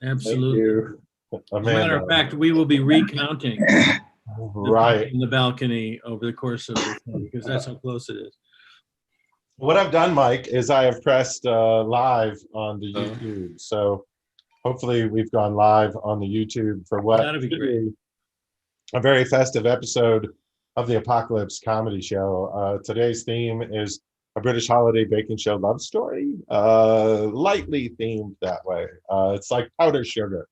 Absolutely. As a matter of fact, we will be recounting right in the balcony over the course of this thing, because that's how close it is. What I've done, Mike, is I have pressed live on the YouTube. So hopefully we've gone live on the YouTube for what That'd be great. A very festive episode of the ApocaLips Comedy Show. Today's theme is a British holiday baking show love story, lightly themed that way. It's like powder sugar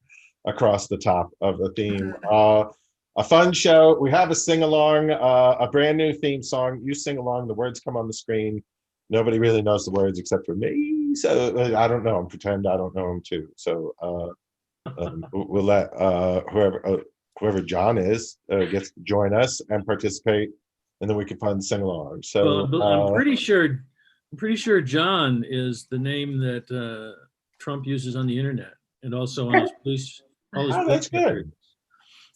across the top of the theme. A fun show. We have a sing-along, a brand new theme song. You sing along, the words come on the screen. Nobody really knows the words except for me. So I don't know them, pretend I don't know them too. So we'll let whoever John is gets to join us and participate, and then we can fun sing along. So well, I'm pretty sure John is the name that Trump uses on the internet and also on his police. That's good.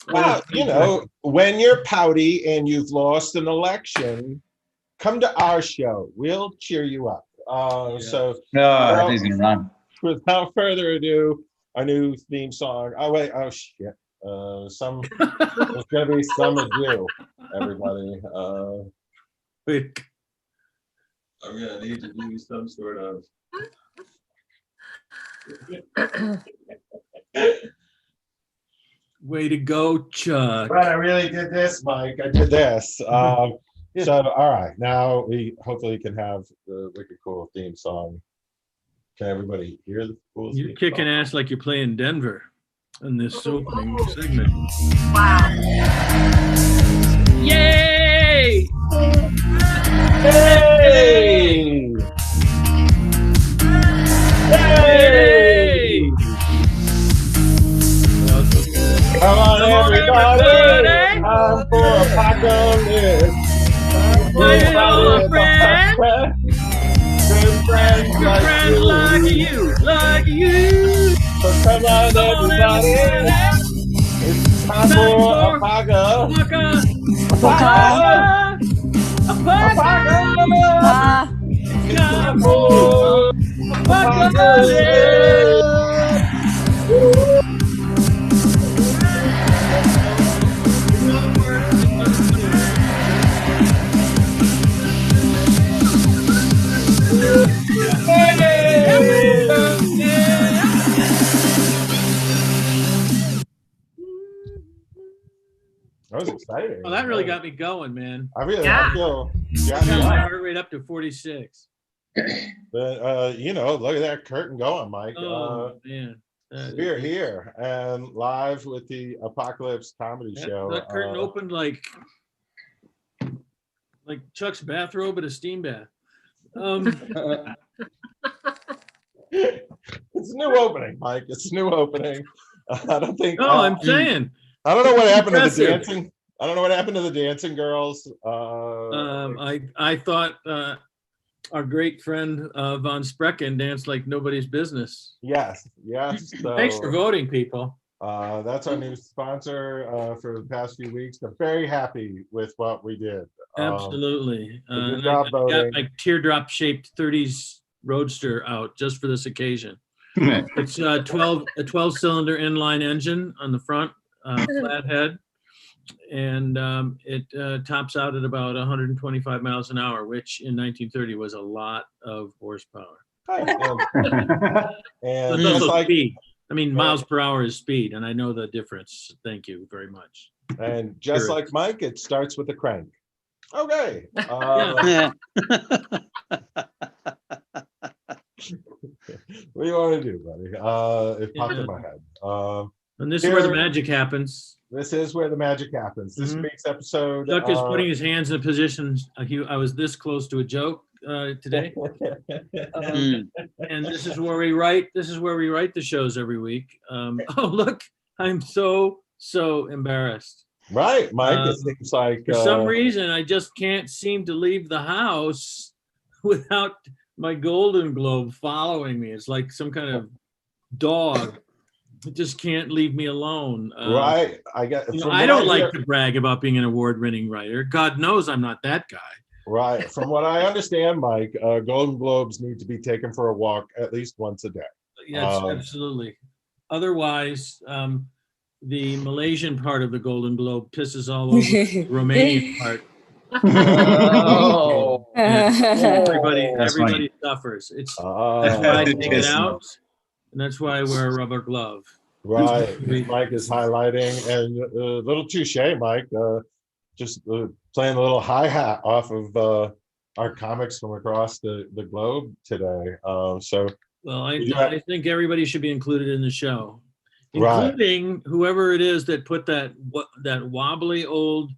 Well, you know, when you're pouty and you've lost an election, come to our show. We'll cheer you up. So he's gonna run. Without further ado, our new theme song. Oh wait, oh shit. There's gonna be some ado, everybody. Wait. I'm gonna need to do some sort of way to go, Chuck. Right, I really did this, Mike. I did this. So all right, now we hopefully can have the wicked cool theme song. Can everybody hear the cool? You're kicking ass like you're playing Denver in this opening segment. Wow. Yay! Hey! Hey! Come on, everybody! Time for ApocaLips. Hey, all friends! Good friends like you. Like you. So come on, everybody. It's time for ApocaLips. Time for ApocaLips. That was exciting. Well, that really got me going, man. I feel Got my heart rate up to 46. But you know, look at that curtain going, Mike. Oh man. We're here and live with the ApocaLips Comedy Show. That curtain opened like Chuck's bathrobe at a steam bath. It's a new opening, Mike. It's a new opening. I don't think. No, I'm saying. I don't know what happened to the dancing. I don't know what happened to the dancing girls. I thought our great friend Von Sprecken danced like nobody's business. Yes. So, thanks for voting, people. That's our new sponsor for the past few weeks. They're very happy with what we did. Absolutely. Good I job voting. got my teardrop-shaped 30s Roadster out just for this occasion. It's a 12-cylinder inline engine on the front, flathead, and it tops out at about 125 miles an hour, which in 1930 was a lot of horsepower. And it's also speed. I mean, miles per hour is speed, and I know the difference. Thank you very much. And just like Mike, it starts with a crank. Okay. What do you want to do, buddy? It popped in my head. And this is where the magic happens. This is where the magic happens. This week's episode. Chuck is putting his hands in positions. I was this close to a joke today, and this is where we write. This is where we write the shows every week. Oh, look, I'm so embarrassed. Right, Mike. It seems like for some reason I just can't seem to leave the house without my Golden Globe following me. It's like some kind of dog. It just can't leave me alone. Right. I don't like to brag about being an award-winning writer. God knows I'm not that guy. Right. From what I understand, Mike, Golden Globes need to be taken for a walk at least once a day. Yes, absolutely. otherwise, the Malaysian part of the Golden Globe pisses all over the Romanian part. Oh. And everybody That's funny. everybody suffers. That's why I take it out, and that's why I wear a rubber glove. Right. Mike is highlighting, and a little touche, Mike. Just playing a little hi-hat off of our comics from across the globe today. So Well, I think everybody should be included in the show, Right. including whoever it is that put that wobbly old.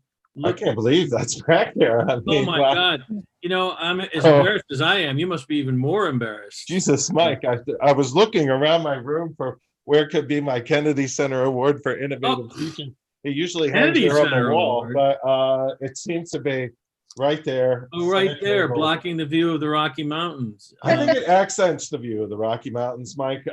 I can't believe that's back there. I Oh mean, my wow. God! You know, I'm as embarrassed as I am. You must be even more embarrassed. Jesus, Mike, I was looking around my room for where could be my Kennedy Center Award for Innovative Teaching. It usually hangs Kennedy there on the Center wall, Award. but it seems to be right there. Oh, right there, table. blocking the view of the Rocky Mountains. I think it accents the view of the Rocky Mountains, Mike.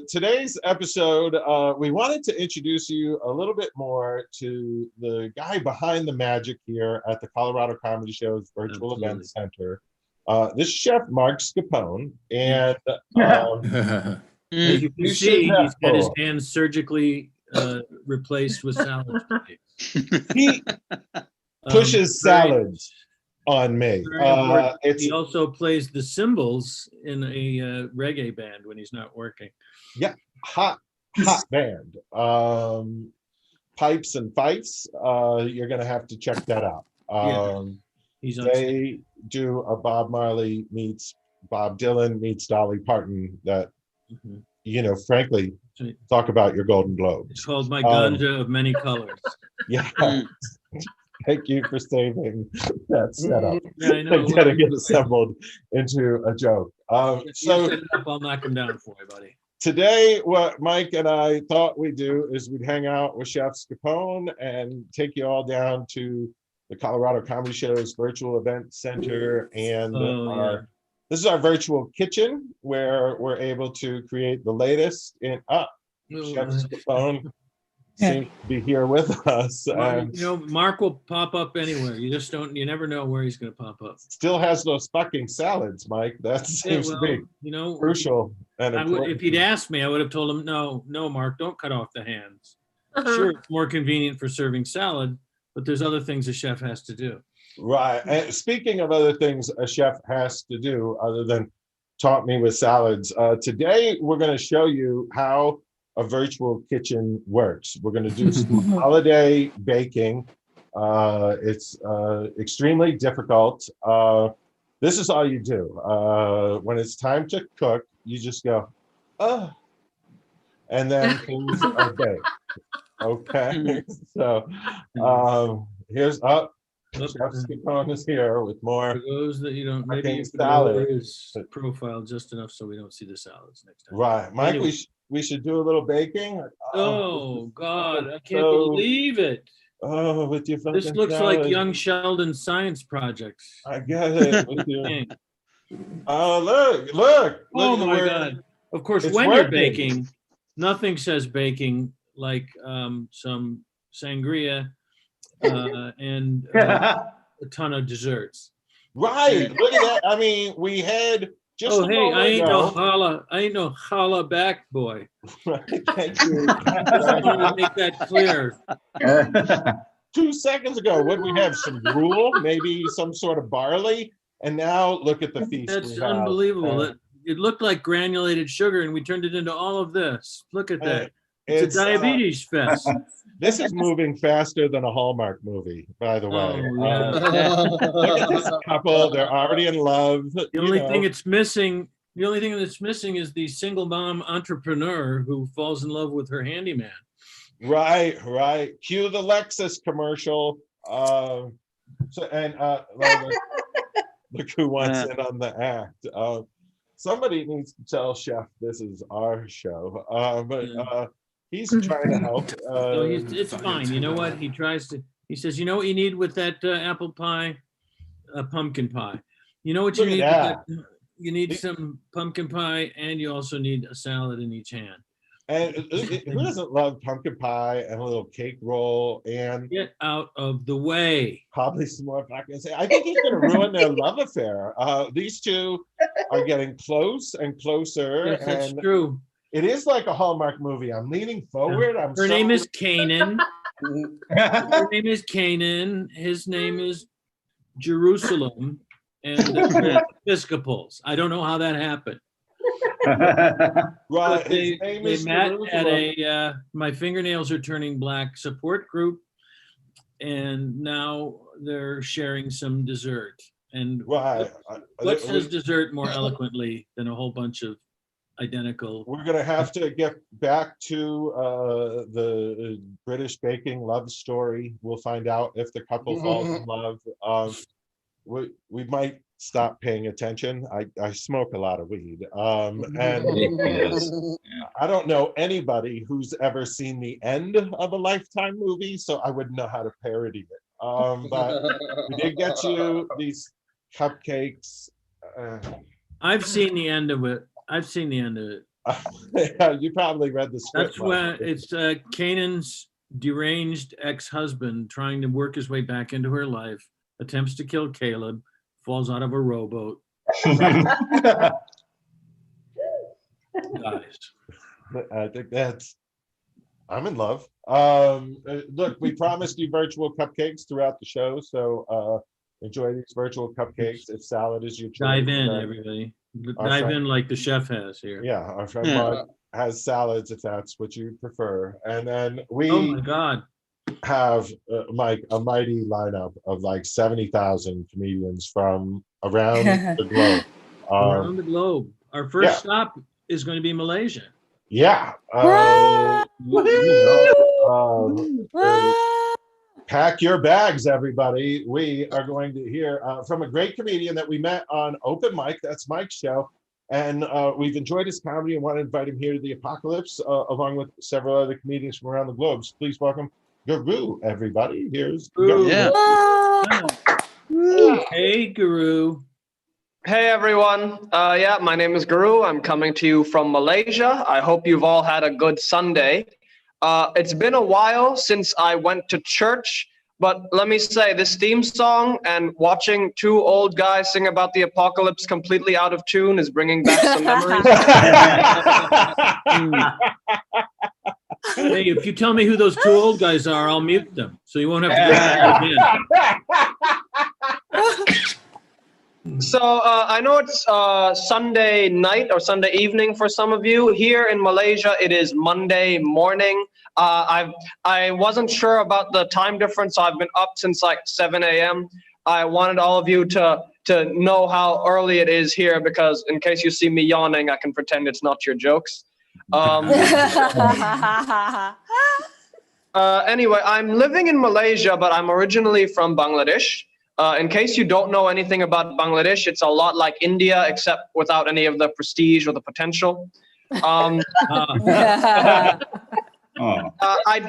Today's episode, we wanted to introduce you a little bit more to the guy behind the magic here at the Colorado Comedy Show's Virtual Event Center. This is Chef Mark Scapone, and as you can see, he's got his hands surgically replaced with salad. He pushes salads on me. He also plays the cymbals in a reggae band when he's not working. Yeah, hot band. Pipes and Fifes. You're gonna have to check that out. They do a Bob Marley meets Bob Dylan meets Dolly Parton. That frankly, talk about your Golden Globes. It's called My Ganja of Many Colors. Yeah. Thank you for saving that setup. Yeah, I know. Getting it assembled into a joke. So set it up, I'll knock him down for you, buddy. Today, what Mike and I thought we'd do is we'd hang out with Chef Scapone and take you all down to the Colorado Comedy Show's Virtual Event Center. And this is our virtual kitchen where we're able to create the latest in Chef Scapone seems to be here with us. Mark will pop up anywhere. You never know where he's going to pop up. Still has those fucking salads, Mike. That seems to be crucial. And if he'd asked me, I would have told him, no, Mark, don't cut off the hands. Sure, it's more convenient for serving salad, but there's other things a chef has to do. Right. And speaking of other things a chef has to do other than taught me with salads, today we're going to show you how a virtual kitchen works. We're going to do some holiday baking. It's extremely difficult. This is all you do. When it's time to cook, you just go, and then things are baked. Okay. So here's Chef Scapone is here with more. For those that you don't, maybe you can lower his profile just enough so we don't see the salads next time. Right. Mike, anyway. We should do a little baking. Oh God, I can't believe it. Oh, with your this looks salad. Like young Sheldon's science projects. I get it. With your... look. Oh my God. Of course, when you're baking, nothing says baking like some sangria and a ton of desserts. Right. Look at that. I mean, we had just I ain't no holla back boy. Thank you. I just wanted to make that clear. 2 seconds ago, what we have? Some gruel, maybe some sort of barley, and now look at the feast. That's unbelievable. It looked like granulated sugar, and we turned it into all of this. Look at that. It's a diabetes fest. This is moving faster than a Hallmark movie, by the way. Look at this couple. They're already in love. The only thing that's missing is the single mom entrepreneur who falls in love with her handyman. Right. Cue the Lexus commercial. Look who wants in on the act. Somebody needs to tell Chef this is our show. But he's trying to help. It's fine. You know what? He says, you know what you need with that apple pie? Pumpkin pie. You know what you need? You need some pumpkin pie, and you also need a salad in each hand. And who doesn't love pumpkin pie and a little cake roll? And get out of the way. Probably some more. I think he's going to ruin their love affair. These two are getting close and closer. Yes, that's true. It is like a Hallmark movie. I'm leaning forward. Her name is Canaan. Her name is Canaan. His name is Jerusalem. And they're Episcopals. I don't know how that happened. Right. They His name is met at Jerusalem. a My Fingernails Are Turning Black support group, and now they're sharing some dessert. And Right. what says dessert more eloquently than a whole bunch of identical? We're going to have to get back to the British baking love story. We'll find out if the couple falls in love. We might stop paying attention. I smoke a lot of weed. And I don't know anybody who's ever seen the end of a Lifetime movie, so I wouldn't know how to parody it. But we did get you these cupcakes. I've seen the end of it. You probably read the script. That's when it's Canaan's deranged ex-husband trying to work his way back into her life, attempts to kill Caleb, falls out of a rowboat. Dies. I think I'm in love. Look, we promised you virtual cupcakes throughout the show, so enjoy these virtual cupcakes. If salad is your choice, dive in, everybody. Dive in like the chef has here. Yeah, our friend Mark has salads if that's what you prefer. And then we Oh my God. have Mike, a mighty lineup of like 70,000 comedians from around the globe. Around the globe. Our first stop is going to be Malaysia. Yeah. Pack your bags, everybody. We are going to hear from a great comedian that we met on Open Mic. That's Mike's show. And we've enjoyed his comedy and want to invite him here to the ApocaLips, along with several other comedians from around the globe. So please welcome Garu, everybody. Here's Garu. Hey, Garu. Hey, everyone. Yeah, my name is Garu. I'm coming to you from Malaysia. I hope you've all had a good Sunday. It's been a while since I went to church, but let me say, this theme song and watching two old guys sing about the apocalypse completely out of tune is bringing back some memories. Hey, if you tell me who those two old guys are, I'll mute them, so you won't have to go back again. So I know it's Sunday night or Sunday evening for some of you. Here in Malaysia, it is Monday morning. I wasn't sure about the time difference, so I've been up since like 7 a.m. I wanted all of you to know how early it is here, because in case you see me yawning, I can pretend it's not your jokes. Anyway, I'm living in Malaysia, but I'm originally from Bangladesh. In case you don't know anything about Bangladesh, it's a lot like India, except without any of the prestige or the potential. I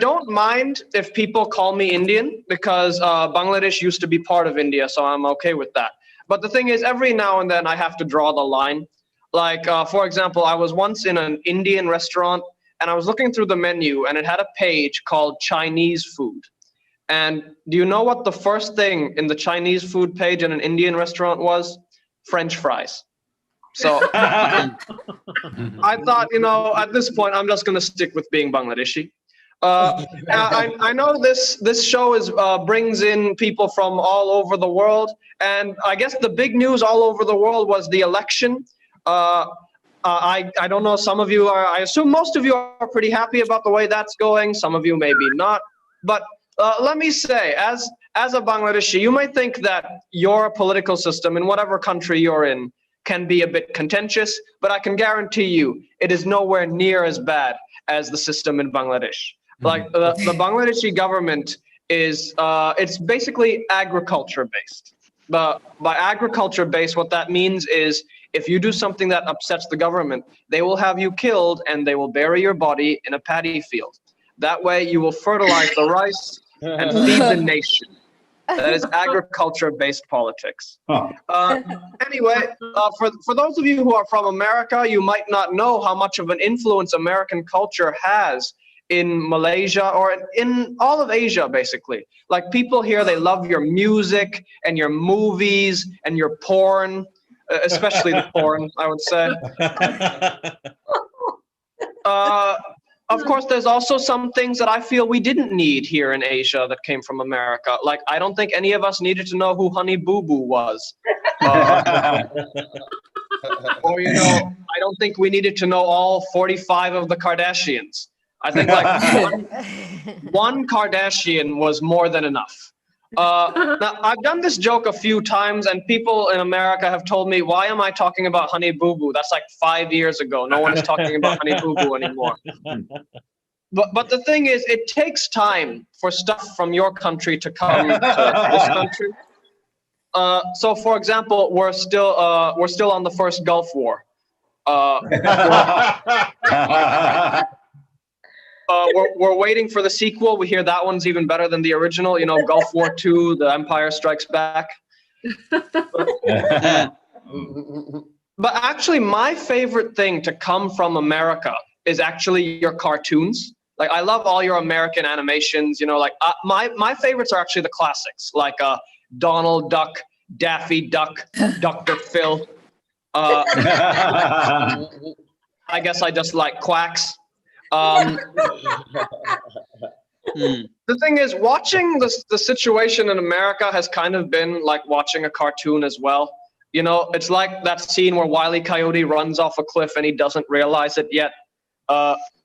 don't mind if people call me Indian, because Bangladesh used to be part of India, so I'm okay with that. But the thing is, every now and then I have to draw the line. Like, for example, I was once in an Indian restaurant, and I was looking through the menu, and it had a page called Chinese food. And do you know what the first thing in the Chinese food page in an Indian restaurant was? French fries. So I thought, at this point, I'm just going to stick with being Bangladeshi. I know this show brings in people from all over the world. And I guess the big news all over the world was the election. I don't know, some of you are, I assume most of you are pretty happy about the way that's going. Some of you maybe not. But let me say, as a Bangladeshi, you might think that your political system in whatever country you're in can be a bit contentious, but I can guarantee you it is nowhere near as bad as the system in Bangladesh. Like the Bangladeshi government is, it's basically agriculture-based. By agriculture-based, what that means is if you do something that upsets the government, they will have you killed and they will bury your body in a paddy field. That way you will fertilize the rice and feed the nation. That is agriculture-based politics. Anyway, for those of you who are from America, you might not know how much of an influence American culture has in Malaysia or in all of Asia, basically. Like, people here, they love your music and your movies and your porn, especially the porn, I would say. Of course, there's also some things that I feel we didn't need here in Asia that came from America. Like, I don't think any of us needed to know who Honey Boo Boo was. Or, you know, I don't think we needed to know all 45 of the Kardashians. I think like one Kardashian was more than enough. Now, I've done this joke a few times, and people in America have told me, why am I talking about Honey Boo Boo? That's like 5 years ago. No one is talking about Honey Boo Boo anymore. But the thing is, it takes time for stuff from your country to come to this country. So, for example, we're still on the first Gulf War. We're waiting for the sequel. We hear that one's even better than the original. You know, Gulf War II, The Empire Strikes Back. But actually, my favorite thing to come from America is actually your cartoons. Like, I love all your American animations. You know, like my favorites are actually the classics, like Donald Duck, Daffy Duck, Dr. Phil. I guess I just like quacks. The thing is, watching the situation in America has kind of been like watching a cartoon as well. You know, it's like that scene where Wile E. Coyote runs off a cliff and he doesn't realize it yet.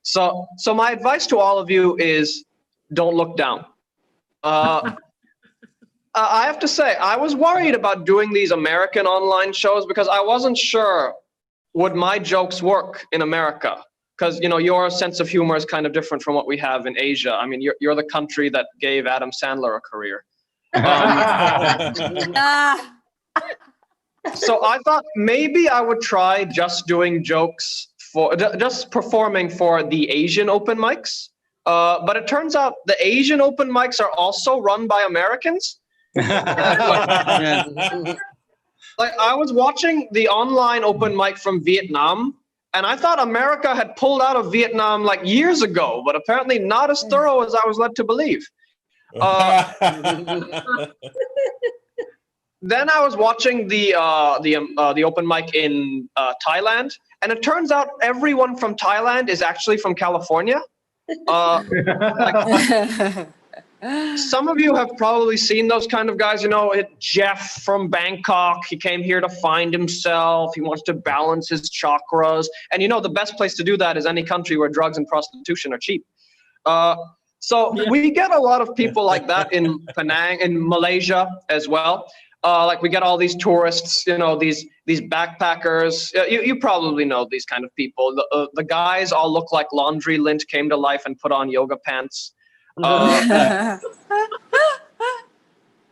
So my advice to all of you is don't look down. I have to say, I was worried about doing these American online shows because I wasn't sure would my jokes work in America. Because, you know, your sense of humor is kind of different from what we have in Asia. I mean, you're the country that gave Adam Sandler a career. So I thought maybe I would try just doing jokes just performing for the Asian open mics. But it turns out the Asian open mics are also run by Americans. Like, I was watching the online open mic from Vietnam, and I thought America had pulled out of Vietnam like years ago, but apparently not as thorough as I was led to believe. Then I was watching the open mic in Thailand, and it turns out everyone from Thailand is actually from California. Some of you have probably seen those kind of guys, you know, Jeff from Bangkok. He came here to find himself. He wants to balance his chakras. And, you know, the best place to do that is any country where drugs and prostitution are cheap. So we get a lot of people like that in Penang, in Malaysia as well. Like, we get all these tourists, you know, these backpackers. You probably know these kind of people. The guys all look like Laundry Lint came to life and put on yoga pants.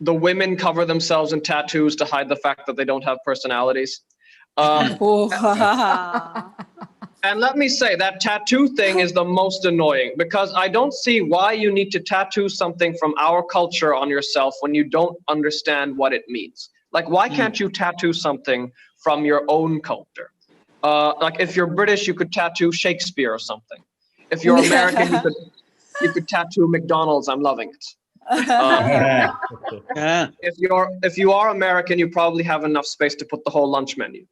The women cover themselves in tattoos to hide the fact that they don't have personalities. And let me say, that tattoo thing is the most annoying, because I don't see why you need to tattoo something from our culture on yourself when you don't understand what it means. Like, why can't you tattoo something from your own culture? Like, if you're British, you could tattoo Shakespeare or something. If you're American, you could tattoo McDonald's, I'm loving it. If you are American, you probably have enough space to put the whole lunch menu.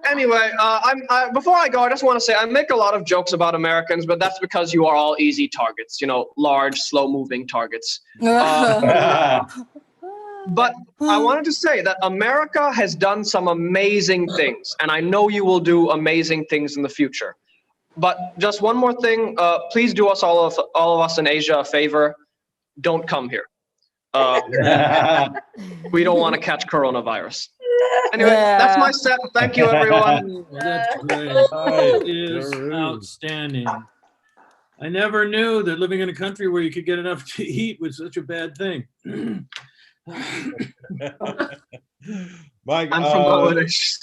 Anyway, before I go, I just want to say I make a lot of jokes about Americans, but that's because you are all easy targets, you know, large, slow-moving targets. But I wanted to say that America has done some amazing things, and I know you will do amazing things in the future. But just one more thing, please do us all of us in Asia a favor. Don't come here. We don't want to catch coronavirus. Anyway, that's my set. Thank you, everyone. That's great. It is outstanding. I never knew that living in a country where you could get enough to eat was such a bad thing. Mike, I'm from Bangladesh.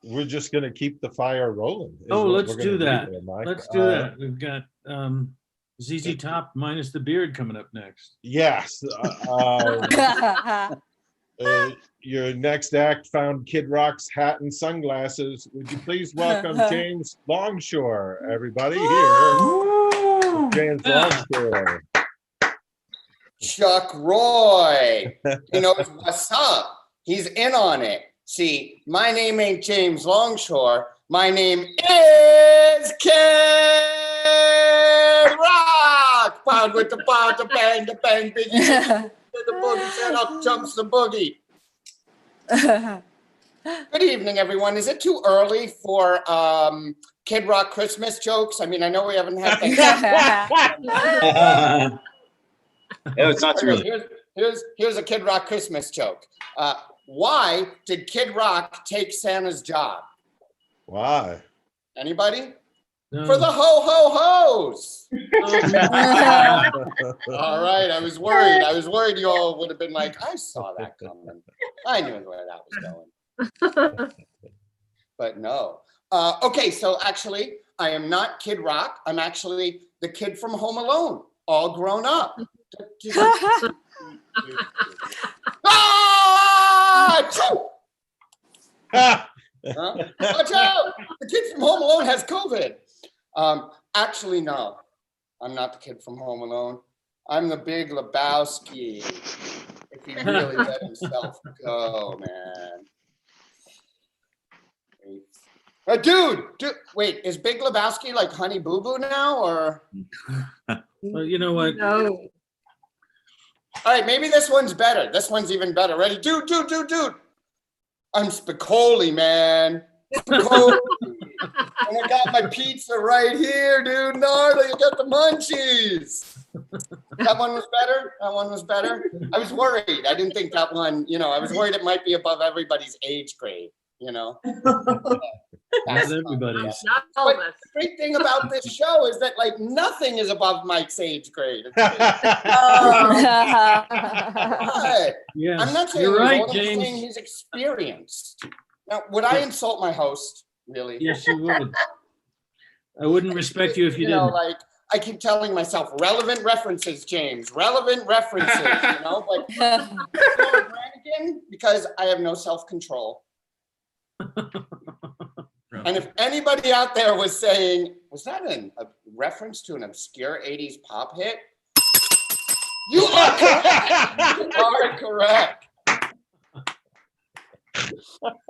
We're just going to keep the fire rolling. Oh, let's do that. Let's do that. We've got ZZ Top minus the beard coming up next. Yes. Your next act found Kid Rock's hat and sunglasses. Would you please welcome James Longshore, everybody, here. James Longshore. Chuck Roy. He knows what's up. He's in on it. See, my name ain't James Longshore. My name is Kid Rock. Pound with the pound, the bang, big. The boogie said up jumps the boogie. Good evening, everyone. Is it too early for Kid Rock Christmas jokes? I mean, I know we haven't had Thanksgiving. No, it's not too early. Here's a Kid Rock Christmas joke. Why did Kid Rock take Santa's job? Why? Anybody? No. For the ho-ho-hos. All right, I was worried. You all would have been like, I saw that coming. I knew where that was going. But no. Okay, so actually, I am not Kid Rock. I'm actually the kid from Home Alone, all grown up. Watch out! The kid from Home Alone has COVID. Actually, no. I'm not the kid from Home Alone. I'm the Big Lebowski. If he really let himself go, man. Dude, wait, is Big Lebowski like Honey Boo Boo now, or? Well, you know what? No. All right, maybe this one's better. This one's even better. Ready? Dude. I'm Spicoli, man. Spicoli. And I got my pizza right here, dude. Gnarly, I got the munchies. That one was better? I was worried. I didn't think that one, I was worried it might be above everybody's age grade, Not everybody's. Not all of us. The great thing about this show is that nothing is above Mike's age grade. But Yes. I'm not saying You're right, old, I'm James. saying he's experienced. Now, would I insult my host? Really? Yes, you would. I wouldn't respect you if you didn't. I keep telling myself, relevant references, James, relevant references, but Brannigan, because I have no self-control. And if anybody out there was saying, was that a reference to an obscure 80s pop hit? You are correct. You are correct.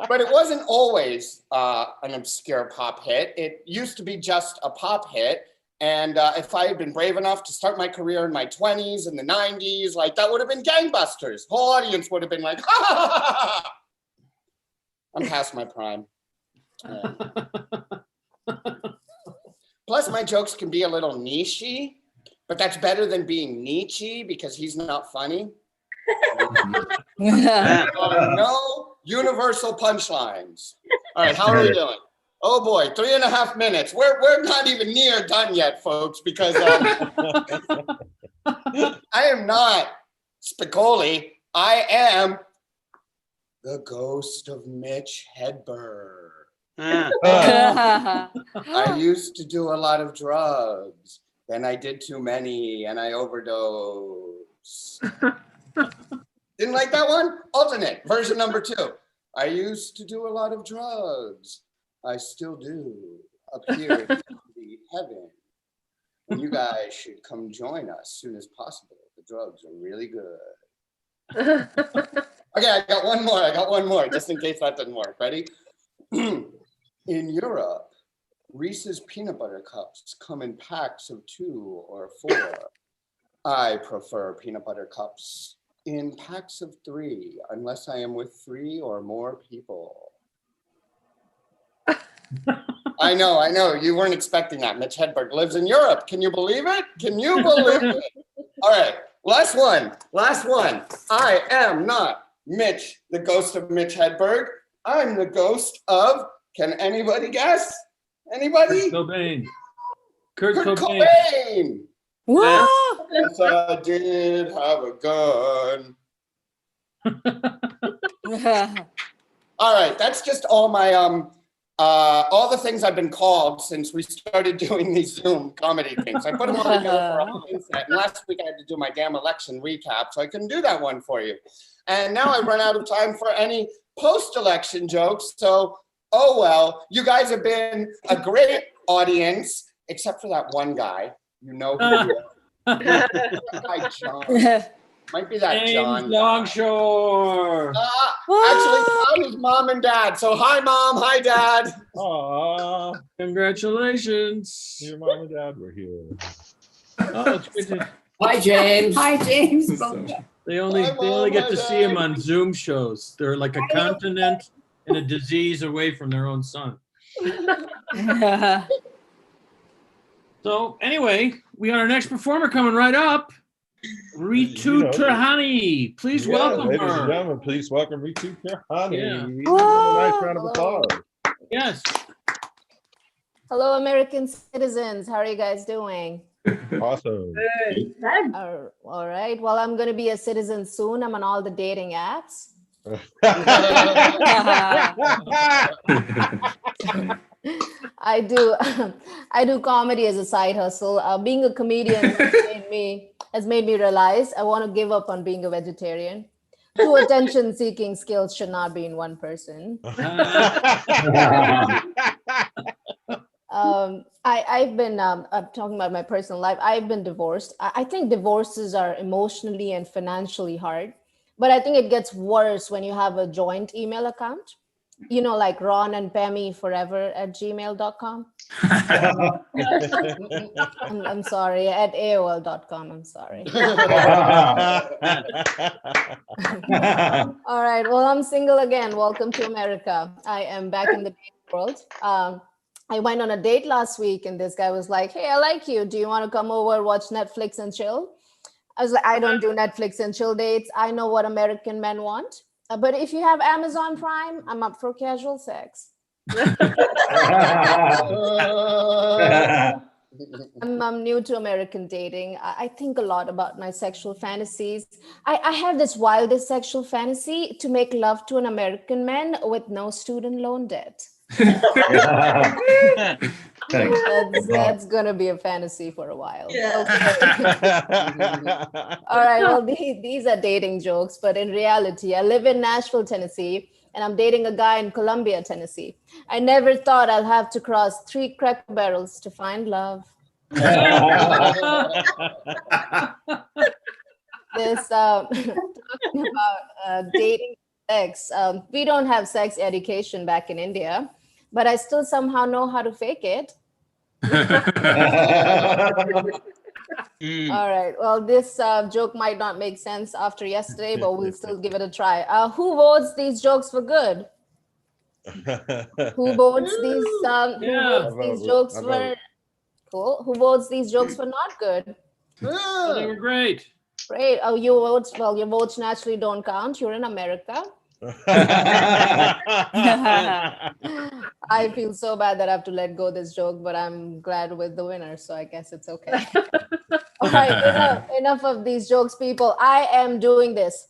But it wasn't always an obscure pop hit. It used to be just a pop hit. And if I had been brave enough to start my career in my 20s and the 90s, that would have been gangbusters. Whole audience would have been like, ha, ha, ha, ha, ha. I'm past my prime. Plus, my jokes can be a little nichey, but that's better than being Nietzsche because he's not funny. No universal punchlines. All right, how are we doing? Oh boy, 3.5 minutes. We're not even near done yet, folks, because I am not Spicoli. I am the ghost of Mitch Hedberg. I used to do a lot of drugs. Then I did too many and I overdosed. Didn't like that one? Alternate, version number 2. I used to do a lot of drugs. I still do. Up here in the heaven. And you guys should come join us as soon as possible. The drugs are really good. Okay, I got one more, just in case that didn't work. Ready? In Europe, Reese's peanut butter cups come in packs of 2 or 4. I prefer peanut butter cups in packs of 3, unless I am with 3 or more people. I know. You weren't expecting that. Mitch Hedberg lives in Europe. Can you believe it? All right, last one. I am not Mitch, the ghost of Mitch Hedberg. I'm the ghost of, can anybody guess? Anybody? Kurt Cobain. What? Yes, I did have a gun. All right, that's just all my all the things I've been called since we started doing these Zoom comedy things. I put them all together for a set. And last week I had to do my damn election recap, so I couldn't do that one for you. And now I've run out of time for any post-election jokes. So, oh well, you guys have been a great audience, except for that one guy. You know who he is. That guy, John. Might be that James John. Longshore. Actually, Tommy's mom and dad. So hi, Mom. Hi, Dad. Aw, Congratulations. your mom and dad were here. Oh, it's good to, Hi, James. Hi, James. they only get to see him on Zoom shows. They're like a continent and a disease away from their own son. So anyway, we got our next performer coming right up. Ritu Tirhani. Please welcome ladies and her. gentlemen, please welcome Ritu Tirhani. Yeah. Give them a nice round of Hello. applause. Yes. Hello, American citizens. How are you guys doing? Awesome. All right. Well, I'm going to be a citizen soon. I'm on all the dating apps. I do comedy as a side hustle. Being a comedian has made me realize I want to give up on being a vegetarian. Two attention-seeking skills should not be in one person. I've been I'm talking about my personal life. I've been divorced. I think divorces are emotionally and financially hard, but I think it gets worse when you have a joint email account. You know, like Ron and Pammy forever at gmail.com. I'm sorry, at AOL.com. I'm sorry. All right. Well, I'm single again. Welcome to America. I am back in the dating world. I went on a date last week and this guy was like, hey, I like you. Do you want to come over, watch Netflix and chill? I was like, I don't do Netflix and chill dates. I know what American men want. But if you have Amazon Prime, I'm up for casual sex. I'm new to American dating. I think a lot about my sexual fantasies. I have this wildest sexual fantasy to make love to an American man with no student loan debt. That's gonna be a fantasy for a while. Yeah. Okay. All right. Well, these are dating jokes, but in reality, I live in Nashville, Tennessee, and I'm dating a guy in Columbia, Tennessee. I never thought I'll have to cross 3 Cracker Barrels to find love. This talking about dating sex. We don't have sex education back in India, but I still somehow know how to fake it. All right. Well, this joke might not make sense after yesterday, but we'll still give it a try. Who votes these jokes for good? Who votes these? Who votes these jokes for cool? Who votes these jokes for not good? Oh, they were great. Great. Oh, you vote. Well, your votes naturally don't count. You're in America. I feel so bad that I have to let go this joke, but I'm glad with the winner, so I guess it's okay. All right, enough of these jokes, people. I am doing this.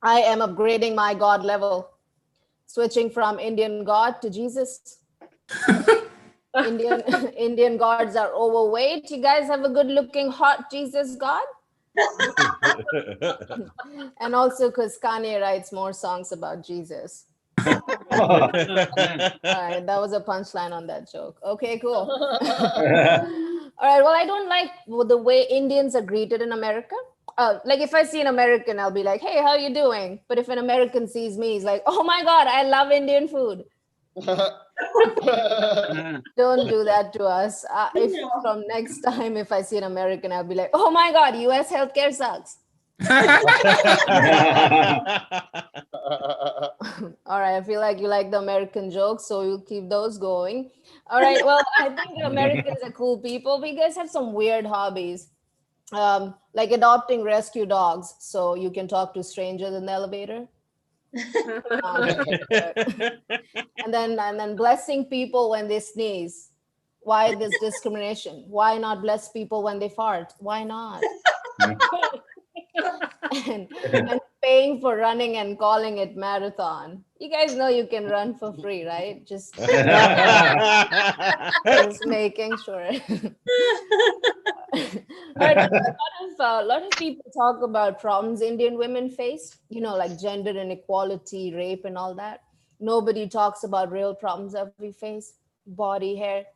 I am upgrading my God level, switching from Indian God to Jesus. Indian gods are overweight. You guys have a good-looking, hot Jesus God? And also because Kanye writes more songs about Jesus. All right, that was a punchline on that joke. Okay, cool. All right, well, I don't like the way Indians are greeted in America. Like if I see an American, I'll be like, hey, how you doing? But if an American sees me, he's like, oh my God, I love Indian food. Don't do that to us. If from next time, if I see an American, I'll be like, oh my God, US healthcare sucks. All right, I feel like you like the American jokes, so you'll keep those going. All right, well, I think Americans are cool people. We guys have some weird hobbies, like adopting rescue dogs, so you can talk to strangers in the elevator. And then blessing people when they sneeze. Why this discrimination? Why not bless people when they fart? Why not? and paying for running and calling it marathon. You guys know you can run for free, right? Just making sure. But a lot of people talk about problems Indian women face, you know, like gender inequality, rape, and all that. Nobody talks about real problems that we face: body hair.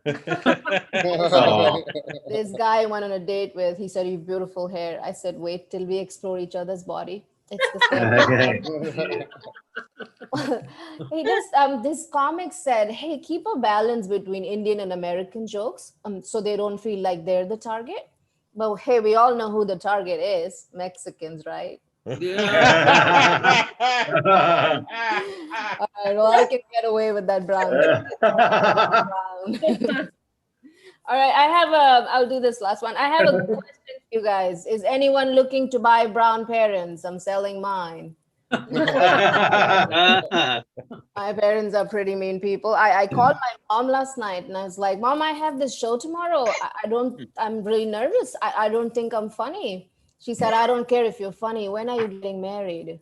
Oh. This guy I went on a date with, he said, "You have beautiful hair." I said, "Wait till we explore each other's body. It's the same." He just this comic said, "Hey, keep a balance between Indian and American jokes, so they don't feel like they're the target." But hey, we all know who the target is. Mexicans, right? Yeah. All right, well, I can get away with that brown. Brown. All right, I'll do this last one. I have a question for you guys. Is anyone looking to buy brown parents? I'm selling mine. My parents are pretty mean people. I called my mom last night and I was like, "Mom, I have this show tomorrow. I'm really nervous. I don't think I'm funny." She said, "I don't care if you're funny. When are you getting married?"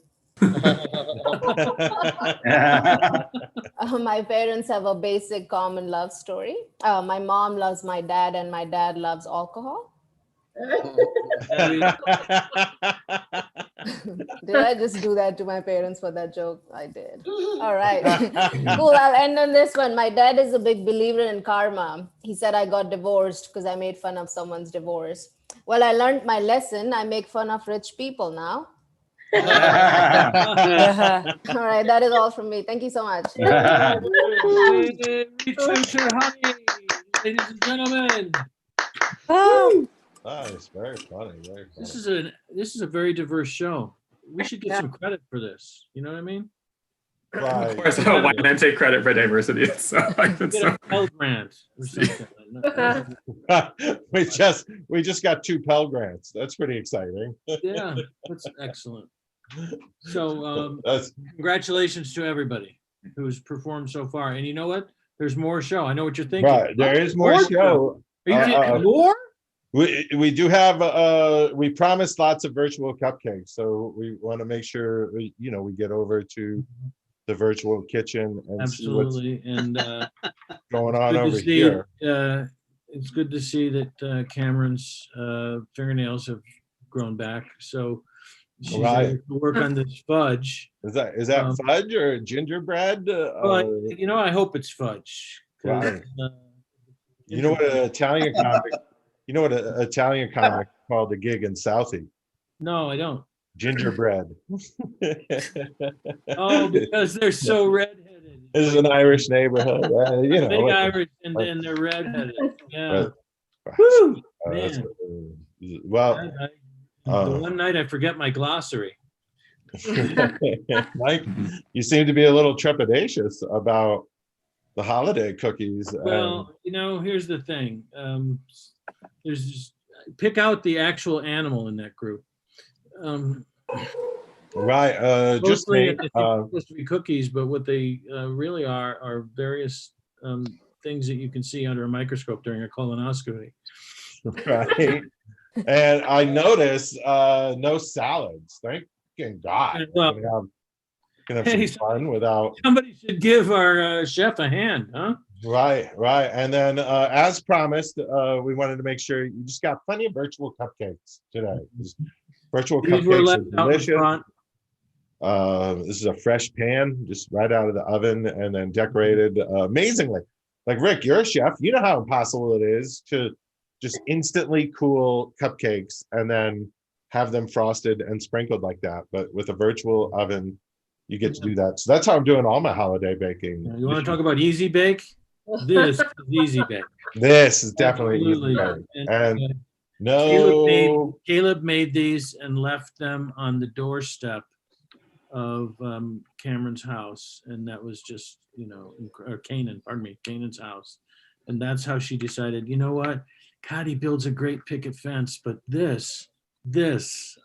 My parents have a basic common love story. My mom loves my dad and my dad loves alcohol. Did I just do that to my parents for that joke? I did. All right. Cool. I'll end on this one. My dad is a big believer in karma. He said I got divorced because I made fun of someone's divorce. Well, I learned my lesson. I make fun of rich people now. All right. That is all from me. Thank you so much. Tirhani, ladies and gentlemen. Nice, very funny, very funny. This is a very diverse show. We should get some credit for this. You know what I mean? Right. Of course, why not take credit for diversity? So Get a Pell Grant or something. we just got 2 Pell Grants. That's pretty exciting. Yeah, that's excellent. So That's congratulations to everybody who's performed so far. And you know what? There's more show. I know what you're thinking. right. There is more show. Are you kidding? More? We do have we promised lots of virtual cupcakes, so we want to make sure we get over to the virtual kitchen and Absolutely. see what's And going on over here. It's good to see that Cameron's fingernails have grown back. So she's able to work on this fudge. Is that fudge or gingerbread? Well, I hope it's fudge. Right. You know what an Italian comic? You know what an Italian comic called a gig in Southie? No, I don't. Gingerbread. Oh, because they're so redheaded. This is an Irish neighborhood. Big Irish and they're redheaded. Yeah. Right. Woo! That's Man. well, The one night I forget my glossary. Mike, you seem to be a little trepidatious about the holiday cookies. Well, here's the thing. Pick out the actual animal in that group. Right. Just Mostly, me. I think it's supposed to be cookies, but what they really are various things that you can see under a microscope during a colonoscopy. Right. And I noticed no salads. Thank God. Well, Gonna have some fun without. Somebody should give our chef a hand, huh? Right. And then, as promised, we wanted to make sure you just got plenty of virtual cupcakes today. Virtual These were cupcakes left are out in delicious. front. This is a fresh pan, just right out of the oven, and then decorated amazingly. Like Rick, you're a chef. You know how impossible it is to just instantly cool cupcakes and then have them frosted and sprinkled like that. But with a virtual oven, you get to do that. So that's how I'm doing all my holiday baking. You want to talk about easy bake? This is easy bake. This is definitely easy Absolutely. bake. And no, Caleb made these and left them on the doorstep of Cameron's house, and that was just or Canaan's house, and that's how she decided. You know what? God, he builds a great picket fence, but this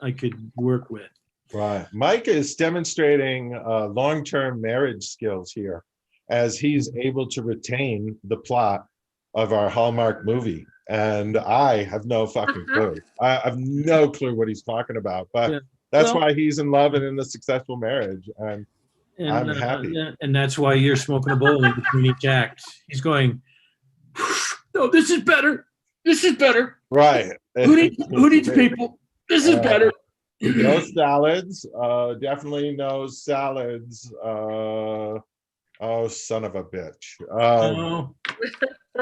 I could work with. right. Mike is demonstrating long-term marriage skills here, as he's able to retain the plot of our Hallmark movie. And I have no fucking clue. I have no clue what he's talking about, but that's why he's in love and in a successful marriage. And I'm happy. And that's why you're smoking a bowl in between each act. He's going, no, this is better. This is better. Right. Who needs people? This is better. No salads. Definitely no salads. Oh, son of a bitch.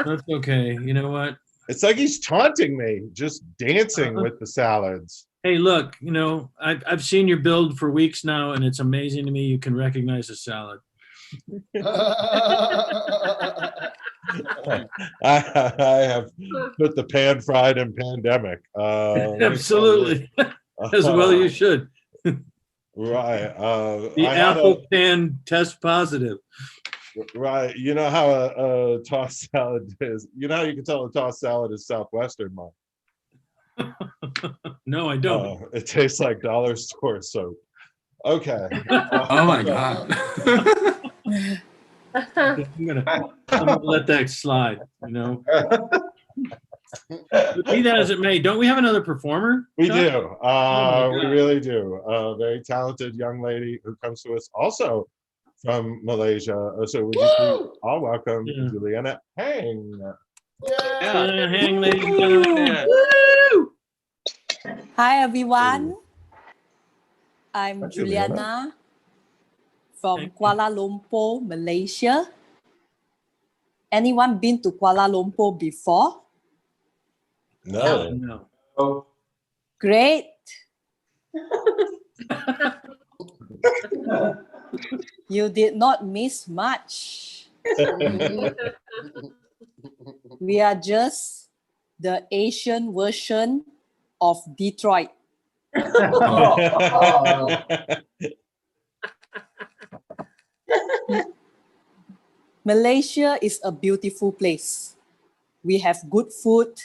That's okay. You know what? It's like he's taunting me, just dancing with the salads. Hey, look, you know, I've seen your build for weeks now, and it's amazing to me you can recognize a salad. I have put the pan fried in pandemic. Absolutely. As well you should. Right. The I had apple pan test positive. right. You know how a tossed salad is. You know how you can tell a tossed salad is Southwestern, Mom. No, I don't. It tastes like dollar store soap. Okay. Oh my God. I'm gonna let that slide, you know. But be that as it may, don't we have another performer? We Chuck? do. my We God. really do. A very talented young lady who comes to us also from Malaysia. So would you please all welcome Yeah. Juliana Heng. Yeah, hang, ladies and gentlemen. Hi everyone. I'm Hi, Juliana. Juliana from Thank you. Kuala Lumpur, Malaysia. Anyone been to Kuala Lumpur before? No. No. Great. You did not miss much. We are just the Asian version of Detroit. Malaysia is a beautiful place. We have good food,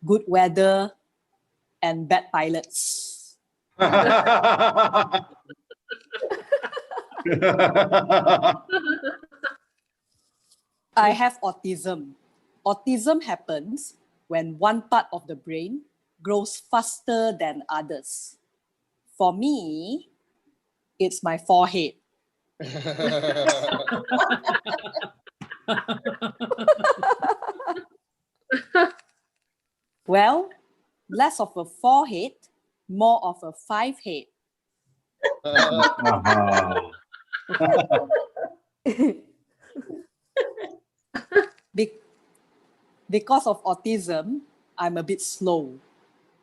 good weather, and bad pilots. I have autism. Autism happens when one part of the brain grows faster than others. For me, it's my forehead. Well, less of a forehead, more of a five head. Because of autism, I'm a bit slow.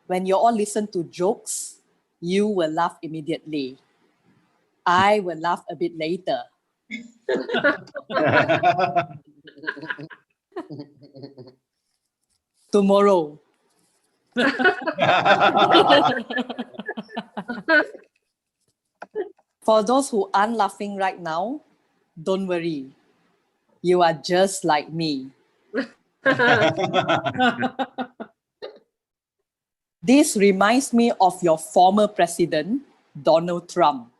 When you all listen to jokes, you will laugh immediately. I will laugh a bit later. Tomorrow. For those who aren't laughing right now, don't worry. You are just like me. This reminds me of your former president, Donald Trump.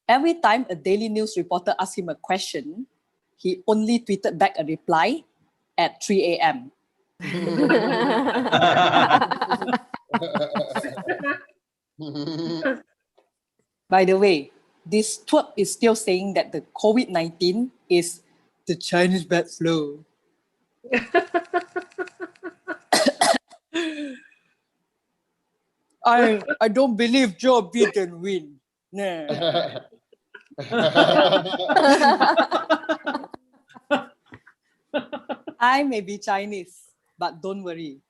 Every time a Daily News reporter asked him a question, he only tweeted back a reply at 3 a.m. By the way, this twerp is still saying that the COVID-19 is the Chinese bad flu. I don't believe Joe Biden win. Nah. I may be Chinese, but don't worry.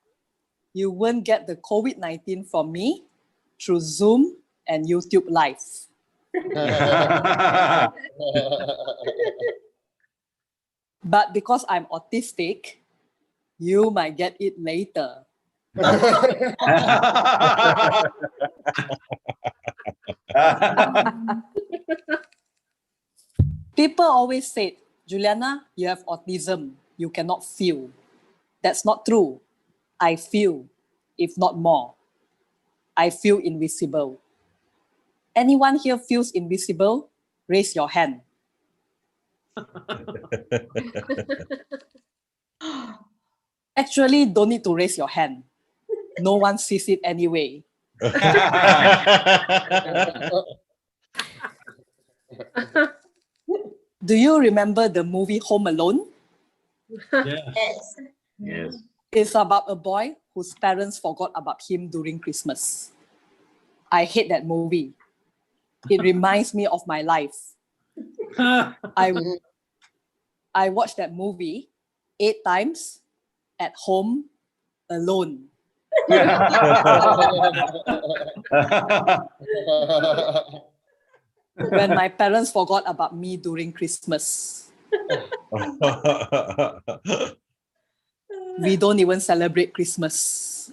You won't get the COVID-19 from me through Zoom and YouTube Live. But because I'm autistic, you might get it later. People always say, Juliana, you have autism. You cannot feel. That's not true. I feel, if not more. I feel invisible. Anyone here feels invisible? Raise your hand. Actually, don't need to raise your hand. No one sees it anyway. Do you remember the movie Home Alone? Yes. Yes. It's about a boy whose parents forgot about him during Christmas. I hate that movie. It reminds me of my life. I watched that movie 8 times at home alone. When my parents forgot about me during Christmas. We don't even celebrate Christmas.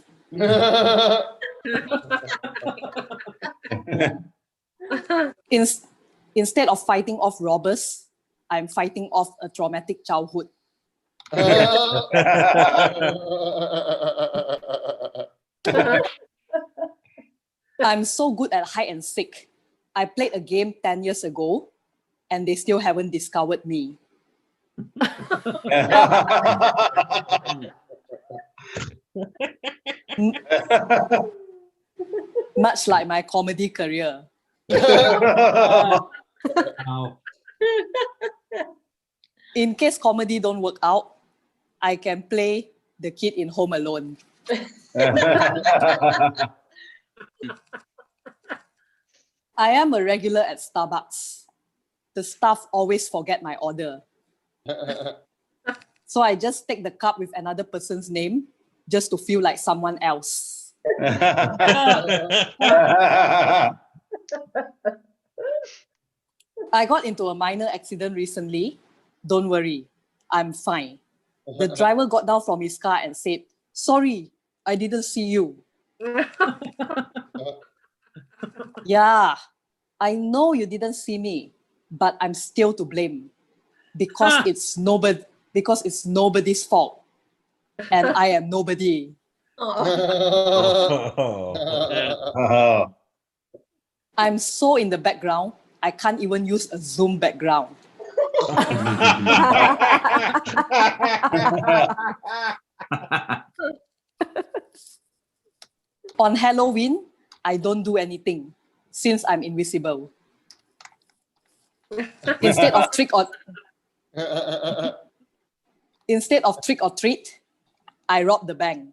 Instead of fighting off robbers, I'm fighting off a traumatic childhood. I'm so good at hide and seek. I played a game 10 years ago and they still haven't discovered me. Much like my comedy career. Wow. In case comedy don't work out, I can play the kid in Home Alone. I am a regular at Starbucks. The staff always forget my order. So I just take the cup with another person's name just to feel like someone else. I got into a minor accident recently. Don't worry, I'm fine. The driver got down from his car and said, "Sorry, I didn't see you." Yeah, I know you didn't see me, but I'm still to blame because it's nobody's fault, and I am nobody. I'm so in the background, I can't even use a Zoom background. On Halloween, I don't do anything since I'm invisible. Instead of trick or treat, I rob the bank.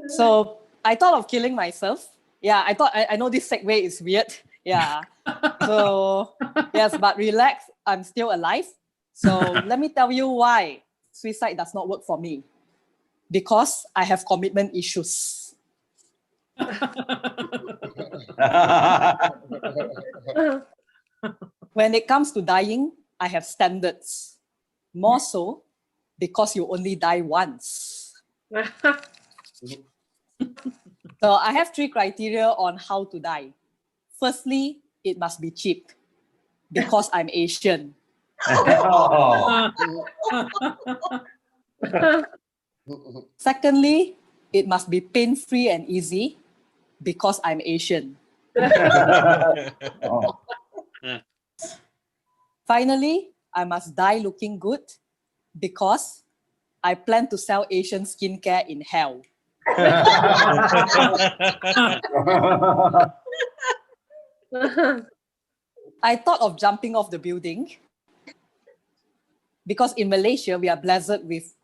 So I thought of killing myself. Yeah, I know this segue is weird. Yeah. So yes, but relax, I'm still alive. So let me tell you why suicide does not work for me. Because I have commitment issues. When it comes to dying, I have standards. More so because you only die once. So I have 3 criteria on how to die. Firstly, it must be cheap because I'm Asian. Secondly, it must be pain-free and easy because I'm Asian. Finally, I must die looking good because I plan to sell Asian skincare in hell. I thought of jumping off the building because in Malaysia, we are blessed with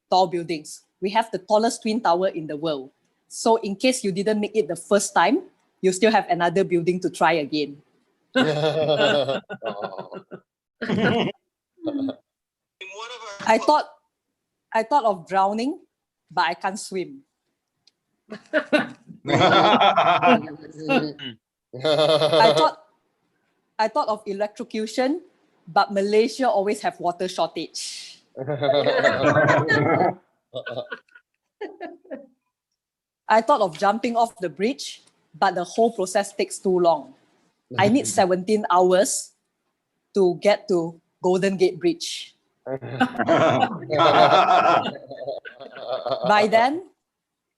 tall buildings. We have the tallest twin tower in the world. So in case you didn't make it the first time, you still have another building to try again. I thought of drowning, but I can't swim. I thought of electrocution, but Malaysia always have water shortage. I thought of jumping off the bridge, but the whole process takes too long. I need 17 hours to get to Golden Gate Bridge. By then,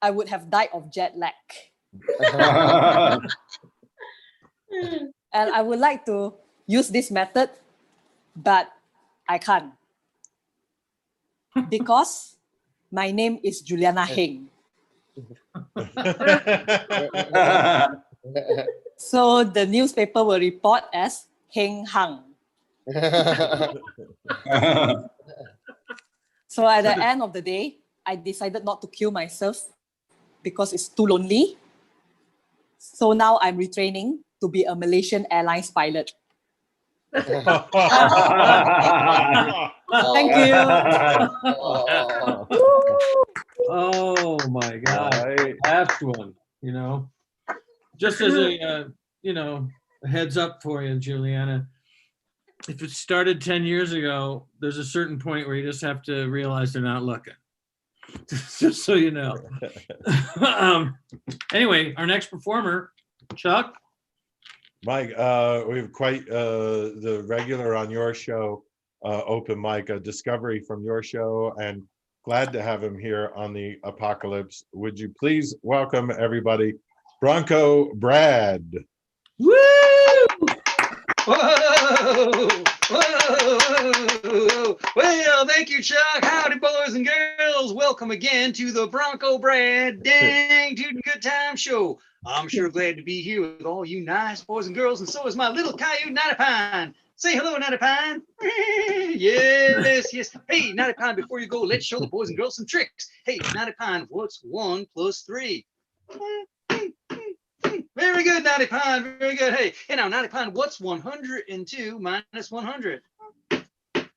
I would have died of jet lag. And I would like to use this method, but I can't. Because my name is Juliana Heng. So the newspaper will report as Heng Hang. So at the end of the day, I decided not to kill myself because it's too lonely. So now I'm retraining to be a Malaysian Airlines pilot. Thank you. Oh my God. Right. Last one, you know. Just as a, you know, a heads up for you, Juliana. If it started 10 years ago, there's a certain point where you just have to realize they're not looking. Just so you know. Anyway, our next performer, Chuck. Mike, we have quite the regular on your show, open mic, a discovery from your show, and glad to have him here on the ApocaLips. Would you please welcome everybody, Bronco Brad. Woo! Whoa! Whoa! Well, thank you, Chuck. Howdy, boys and girls. Welcome again to the Bronco Brad Dang Tootin' Good Time Show. I'm sure glad to be here with all you nice boys and girls, and so is my little coyote, Natty Pine. Say hello, Natty Pine. Yes, yes. Hey, Natty Pine, before you go, let's show the boys and girls some tricks. Hey, Natty Pine, what's 1 + 3? Very good, Natty Pine. Very good. Hey, now, Natty Pine, what's 102 - 100?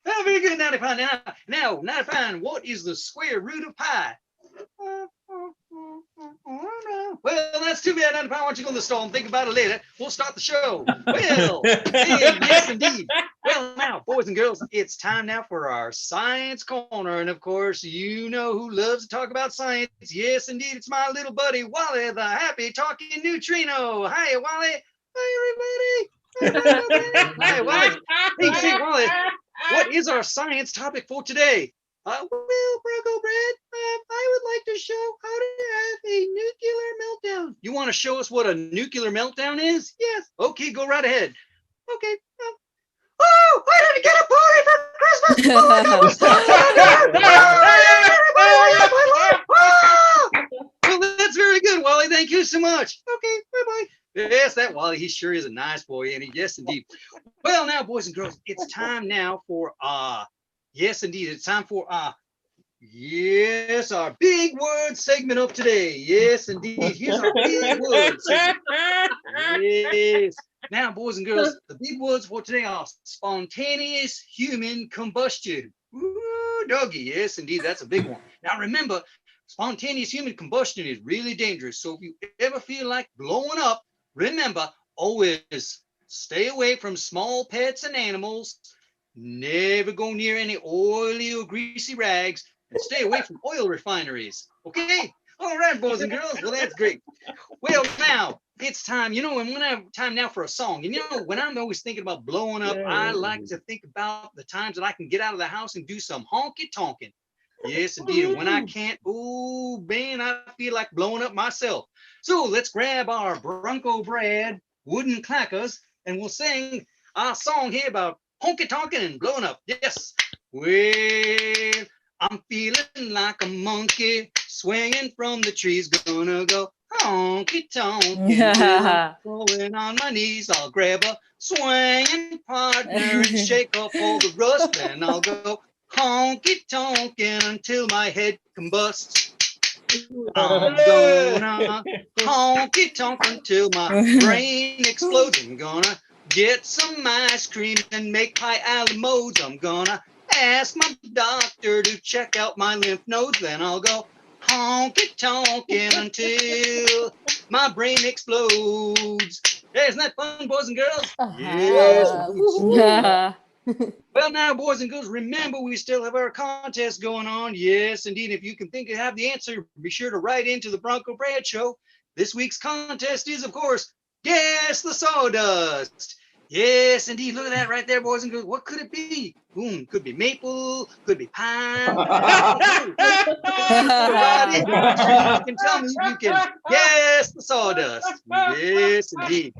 Oh, very good, Natty Pine. Now, Natty Pine, what is the square root of pi? Well, that's too bad, Natty Pine. Why don't you go to the stall and think about it later? We'll start the show. Well, hey, yes, indeed. Well, now, boys and girls, it's time now for our science corner. And of course, you know who loves to talk about science. Yes, indeed, it's my little buddy, Wally, the happy talking neutrino. Hi, Wally. Hi, everybody. Hi, Wally. Hey, say, Wally, what is our science topic for today? Well, Bronco Brad, I would like to show how to have a nuclear meltdown. You want to show us what a nuclear meltdown is? Yes. Okay, go right ahead. Okay. Oh, I didn't get a party for Christmas. Oh, my God, what's Well, that's very good, Wally. Thank you so much. Okay, bye-bye. Yes, that Wally, he sure is a nice boy, and yes, indeed. Well, now, boys and girls, it's time now for yes, indeed, it's time for yes, our big word segment of today. Yes, indeed. Here's our big word segment. Yes. Now, boys and girls, the big words for today are spontaneous human combustion. Ooh, doggy. Yes, indeed, that's a big one. Now, remember, spontaneous human combustion is really dangerous. So if you ever feel like blowing up, remember, always stay away from small pets and animals. Never go near any oily or greasy rags, and stay away from oil refineries. Okay? All right, boys and girls. Well, that's great. Well, now it's time, and when I have time now for a song. And when I'm always thinking about blowing up, I like to think about the times that I can get out of the house and do some honky tonkin'. Yes, indeed. And when I can't, oh man, I feel like blowing up myself. So let's grab our Bronco Brad wooden clackers and we'll sing our song here about honky tonkin' and blowing up. Yes. Well, I'm feeling like a monkey swinging from the trees. Gonna go honky tonkin'. Going on my knees. I'll grab a swinging partner and shake off all the rust. And I'll go honky tonkin' until my head combusts. I'm gonna honky tonk until my brain explodes. I'm gonna get some ice cream and make pie a la modes. I'm gonna ask my doctor to check out my lymph nodes. Then I'll go honky tonkin' until my brain explodes. Hey, isn't that fun, boys and girls? Yes. Well, now, boys and girls, remember we still have our contest going on. Yes, indeed. If you can think you have the answer, be sure to write into the Bronco Brad Show. This week's contest is, of course, Guess the Sawdust. Yes, indeed. Look at that right there, boys and girls. What could it be? Boom. Could be maple. Could be pine. You can tell me if you can guess the sawdust. Yes, indeed.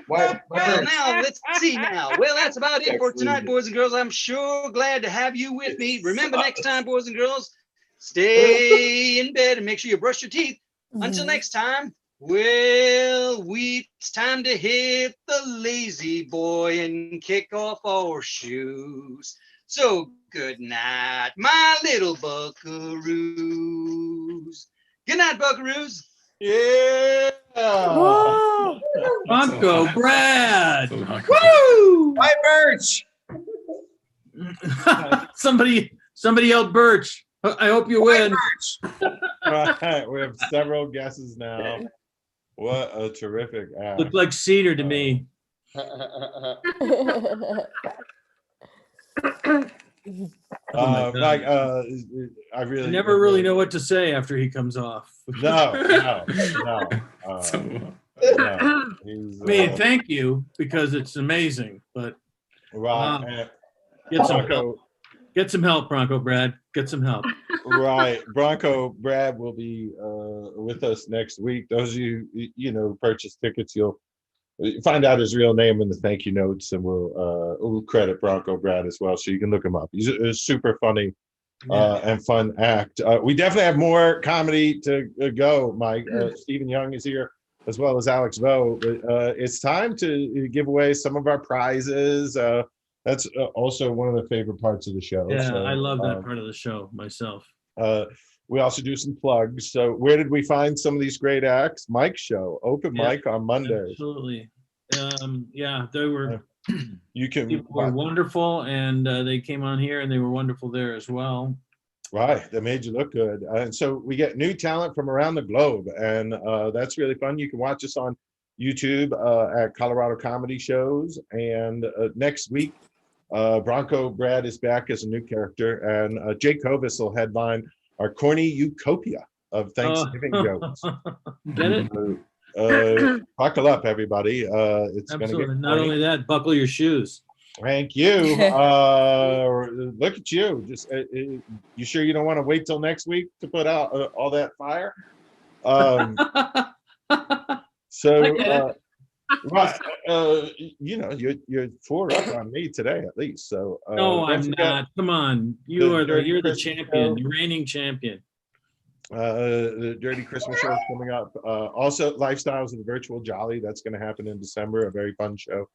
Well, now let's see now. Well, that's about it for tonight, boys and girls. I'm sure glad to have you with me. Remember, next time, boys and girls, stay in bed and make sure you brush your teeth. Until next time. Well, it's time to hit the lazy boy and kick off our shoes. So good night, my little buckaroos. Good night, buckaroos. Yeah. Bronco Brad. Woo! Bye, Birch. somebody yelled Birch. I hope you win. Right, we have several guesses now. What a terrific act. Looked like Cedar to me. Like, I I really never really know what to say after he comes off. No. He's, I mean, thank you, because it's amazing, but right. get some help. Get some help, Bronco Brad. Get some help. Right. Bronco Brad will be with us next week. Those of you, who purchase tickets, you'll find out his real name in the thank you notes, and we'll credit Bronco Brad as well, so you can look him up. He's a super funny and fun act. We definitely have more comedy to go, Mike. Stephen Young is here, as well as Alex Vo. It's time to give away some of our prizes. That's also one of the favorite parts of the show. Yeah, so, I love that part of the show myself. We also do some plugs. So where did we find some of these great acts? Mike's show, open mic on Mondays. Absolutely. Yeah, they were. People were wonderful, and they came on here, and they were wonderful there as well. Right, they made you look good. And so we get new talent from around the globe, and that's really fun. You can watch us on YouTube at Colorado Comedy Shows, and next week, Bronco Brad is back as a new character, and Jake Kovis will headline our corny utopia of Thanksgiving jokes. Get it? Buckle up, everybody. It's going to get not corny. only that, buckle your shoes. Thank you. Look at you. Just you sure you don't want to wait till next week to put out all that fire? Right, you're 4 up on me today at least. So no, I'm not. Come on, you're the champion, the reigning champion. The Dirty Christmas show is coming up. Also, Lifestyles of the Virtual Jolly, that's going to happen in December. A very fun show.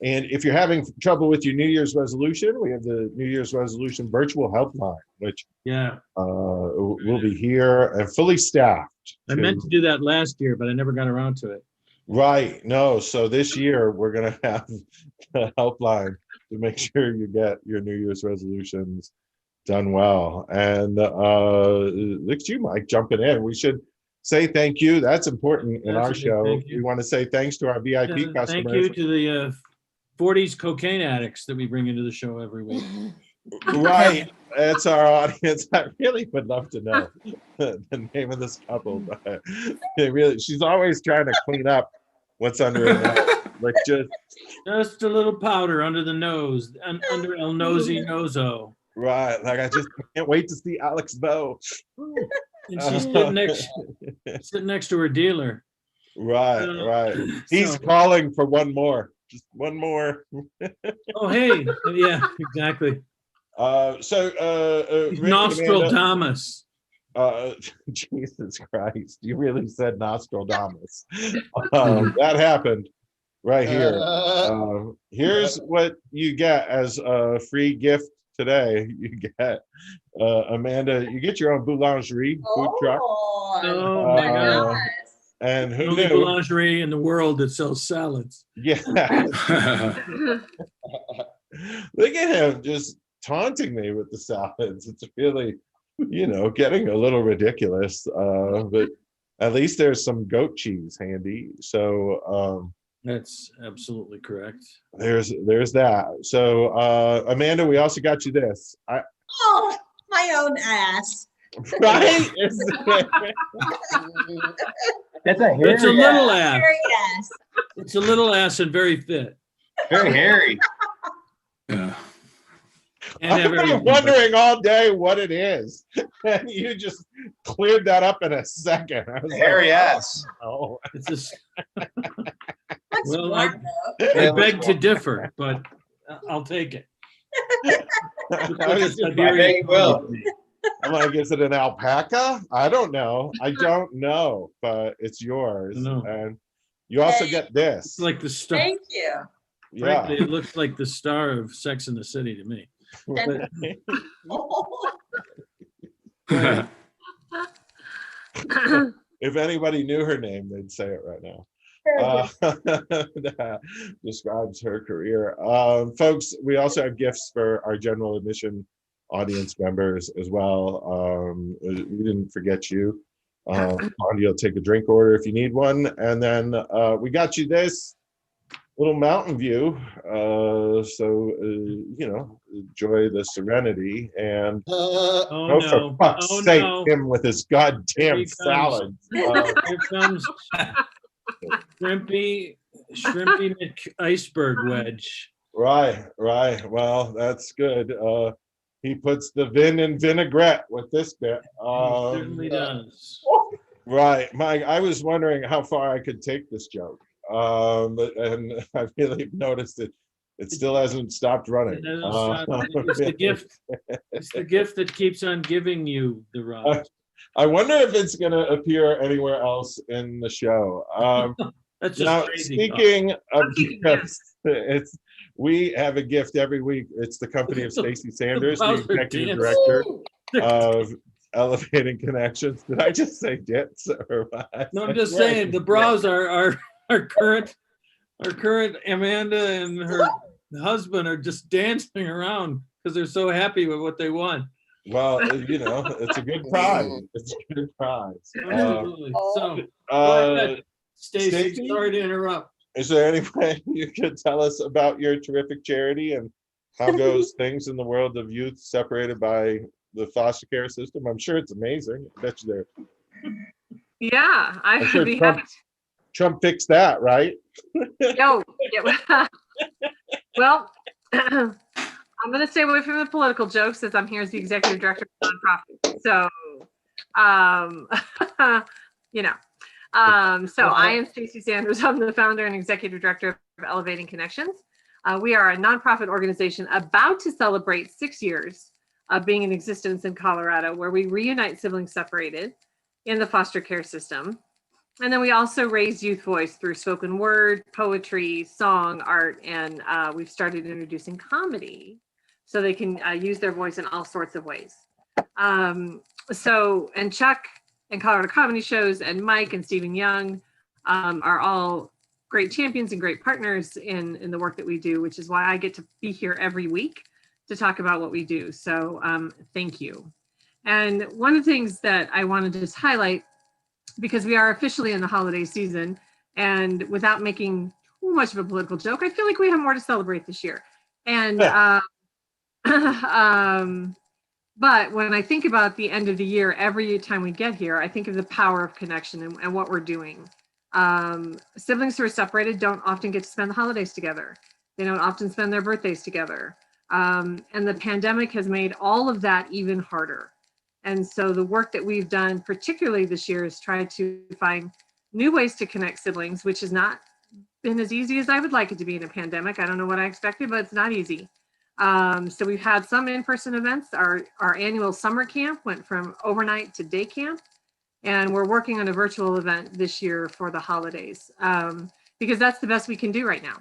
And if you're having trouble with your New Year's resolution, we have the New Year's resolution virtual helpline, which will be here and fully staffed. I meant to do that last year, but I never got around to it. Right. No. So this year we're going to have a helpline to make sure you get your New Year's resolutions done well. And look at you, Mike, jumping in. We should say thank you. That's important in our show. We want to say thanks to our VIP customers. Thank you to the 40s cocaine addicts that we bring into the show every week. Right. That's our audience. I really would love to know the name of this couple, but she's always trying to clean up what's under her nose. Like just a little powder under the nose, under El Nosy Nozo. Right. Like I just can't wait to see Alex Vo. And she's sitting next to her dealer. Right. He's calling for one more. Just one more. Oh, hey. Yeah, exactly. Nostradamus. Jesus Christ. You really said Nostradamus. That happened right here. Here's what you get as a free gift today. You get, Amanda, you get your own boulangerie food truck. Oh my God. And who knew? Boulangerie in the world that sells salads. Yeah. Look at him just taunting me with the salads. It's really, getting a little ridiculous. But at least there's some goat cheese handy. So that's absolutely correct. There's that. So Amanda, we also got you this. My own ass. Right? That's a hairy It's a little ass. Hairy ass. It's a little ass and very fit. Very hairy. I've been wondering all day what it is. And you just cleared that up in a second. I was hairy ass. Oh, it's well, I beg to differ, but I'll take it. I'm like, is it an alpaca? I don't know. But it's yours. And you also get this. It's like the star. Thank you. Yeah. Frankly, it looks like the star of Sex and the City to me. If anybody knew her name, they'd say it right now. That describes her career. Folks, we also have gifts for our general admission audience members as well. We didn't forget you. You'll take a drink order if you need one. And then we got you this little mountain view. Enjoy the serenity. And for fuck's sake, him with his goddamn salad. Here comes shrimpy iceberg wedge. Right. Well, that's good. He puts the vin in vinaigrette with this bit. He certainly does. Right, Mike. I was wondering how far I could take this joke, and I really noticed it still hasn't stopped running. It's the gift. It's the gift that keeps on giving you the ride. I wonder if it's going to appear anywhere else in the show. That's just now, crazy. speaking of gifts, we have a gift every week. It's the company of Stacey Sanders, the executive director of Elevating Connections. Did I just say dits? Or what? No, I'm just saying the brows are current Amanda and her husband are just dancing around because they're so happy with what they won. Well, it's a good prize. It's a good prize. Absolutely. So, go ahead, Stacey, sorry to interrupt. Is there any way you could tell us about your terrific charity and how goes things in the world of youth separated by the foster care system? I'm sure it's amazing. I bet you there. Yeah, I'd sure be happy. Trump fixed that, right? Well, I'm going to stay away from the political jokes since I'm here as the executive director of the nonprofit. So, so I am Stacey Sanders. I'm the founder and executive director of Elevating Connections. We are a nonprofit organization about to celebrate 6 years of being in existence in Colorado, where we reunite siblings separated in the foster care system. And then we also raise youth voice through spoken word, poetry, song, art, and we've started introducing comedy so they can use their voice in all sorts of ways. And Chuck and Colorado Comedy Shows and Mike and Stephen Young are all great champions and great partners in the work that we do, which is why I get to be here every week to talk about what we do. So thank you. And one of the things that I wanted to just highlight, because we are officially in the holiday season, and without making too much of a political joke, I feel like we have more to celebrate this year. And but when I think about the end of the year, every time we get here, I think of the power of connection and what we're doing. Siblings who are separated don't often get to spend the holidays together. They don't often spend their birthdays together. And the pandemic has made all of that even harder. And so the work that we've done, particularly this year, is try to find new ways to connect siblings, which has not been as easy as I would like it to be in a pandemic. I don't know what I expected, but it's not easy. So we've had some in-person events. Our annual summer camp went from overnight to day camp. And we're working on a virtual event this year for the holidays because that's the best we can do right now.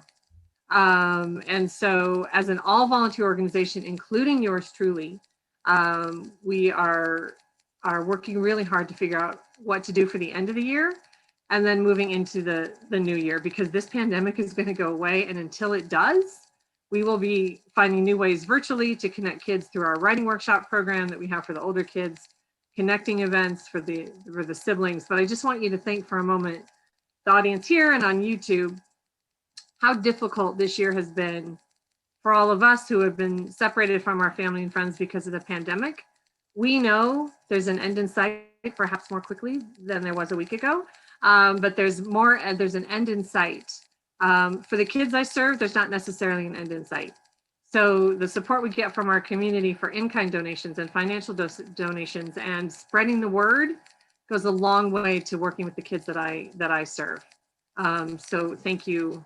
And so as an all-volunteer organization, including yours truly, we are working really hard to figure out what to do for the end of the year and then moving into the new year, because this pandemic is going to go away. And until it does, we will be finding new ways virtually to connect kids through our writing workshop program that we have for the older kids, connecting events for the siblings. But I just want you to think for a moment, the audience here and on YouTube, how difficult this year has been for all of us who have been separated from our family and friends because of the pandemic. We know there's an end in sight, perhaps more quickly than there was a week ago, but there's an end in sight. For the kids I serve, there's not necessarily an end in sight. So the support we get from our community for in-kind donations and financial donations and spreading the word goes a long way to working with the kids that I serve. So thank you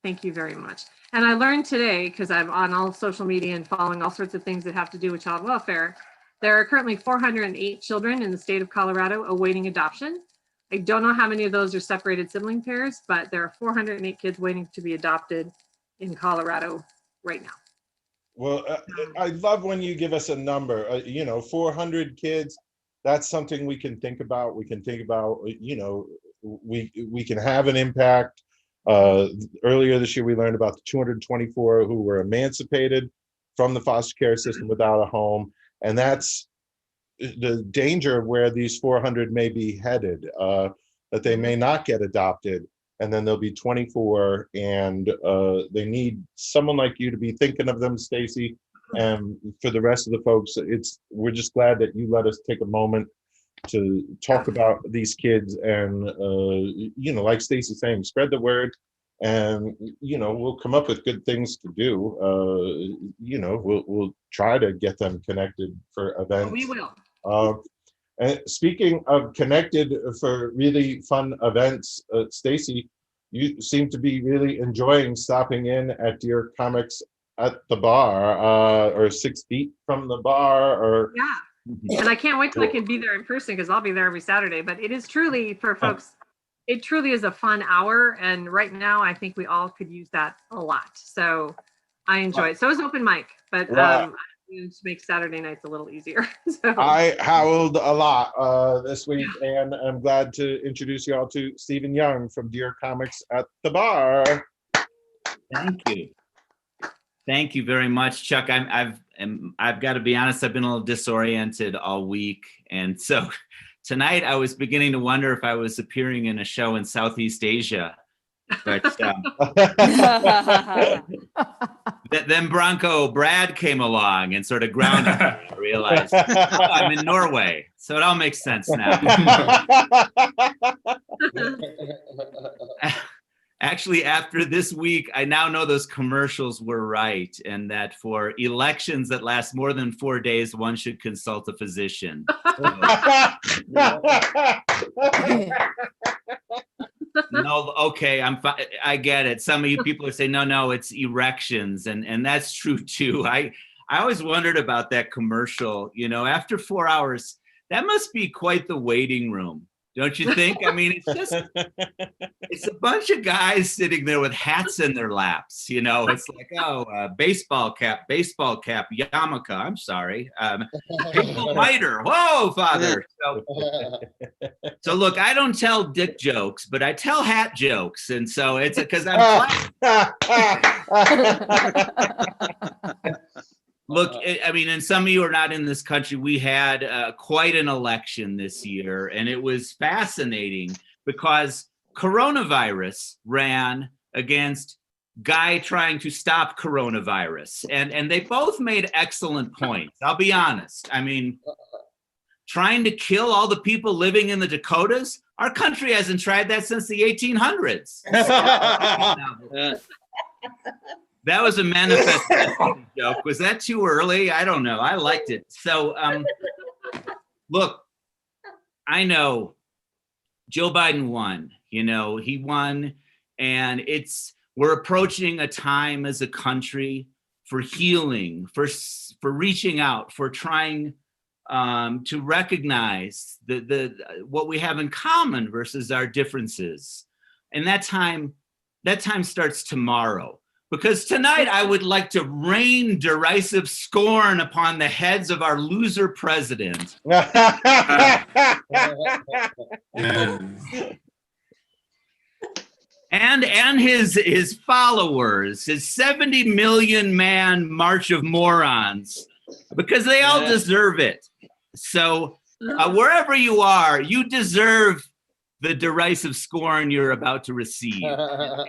very much. And I learned today, because I'm on all social media and following all sorts of things that have to do with child welfare, there are currently 408 children in the state of Colorado awaiting adoption. I don't know how many of those are separated sibling pairs, but there are 408 kids waiting to be adopted in Colorado right now. Well, I love when you give us a number, 400 kids. That's something we can think about. We can think about, we can have an impact. Earlier this year, we learned about the 224 who were emancipated from the foster care system without a home, and that's the danger of where these 400 may be headed, that they may not get adopted, and then there'll be 24, and they need someone like you to be thinking of them, Stacy. And for the rest of the folks, we're just glad that you let us take a moment to talk about these kids, and like Stacy's saying, spread the word, and we'll come up with good things to do. We'll try to get them connected for events. We will. And speaking of connected for really fun events, Stacy, you seem to be really enjoying stopping in at your comics at the bar, or 6 feet from the bar, or yeah. And I can't wait till I can be there in person, because I'll be there every Saturday. But it is truly, for folks, it truly is a fun hour. And right now, I think we all could use that a lot. So I enjoy it. So is open mic, but to make Saturday nights a little easier. So. I howled a lot this week, and I'm glad to introduce you all to Stephen Young from Dear Comics at the Bar. Thank you. Thank you very much, Chuck. I've got to be honest, I've been a little disoriented all week. And so tonight I was beginning to wonder if I was appearing in a show in Southeast Asia. But then Bronco Brad came along and sort of grounded me. I realized, I'm in Norway. So it all makes sense now. Actually, after this week, I now know those commercials were right, and that for elections that last more than 4 days, one should consult a physician. No, okay, I get it. Some of you people are saying, no, it's erections, and that's true too. I always wondered about that commercial. After 4 hours, that must be quite the waiting room. Don't you think? I mean, it's a bunch of guys sitting there with hats in their laps. It's like, baseball cap, yarmulke. I'm sorry. Miter. Whoa, father. So look, I don't tell dick jokes, but I tell hat jokes. And so it's because I'm Look, I mean, and some of you are not in this country. We had quite an election this year, and it was fascinating because coronavirus ran against guy trying to stop coronavirus. And they both made excellent points. I'll be honest. I mean, trying to kill all the people living in the Dakotas, our country hasn't tried that since the 1800s. That was a manifestation joke. Was that too early? I don't know. I liked it. So, look, I know Joe Biden won. He won, and we're approaching a time as a country for healing, for reaching out, for trying to recognize what we have in common versus our differences. And that time starts tomorrow. Because tonight I would like to rain derisive scorn upon the heads of our loser president. and his followers, his 70 million man march of morons, because they all deserve it. So wherever you are, you deserve the derisive scorn you're about to receive. And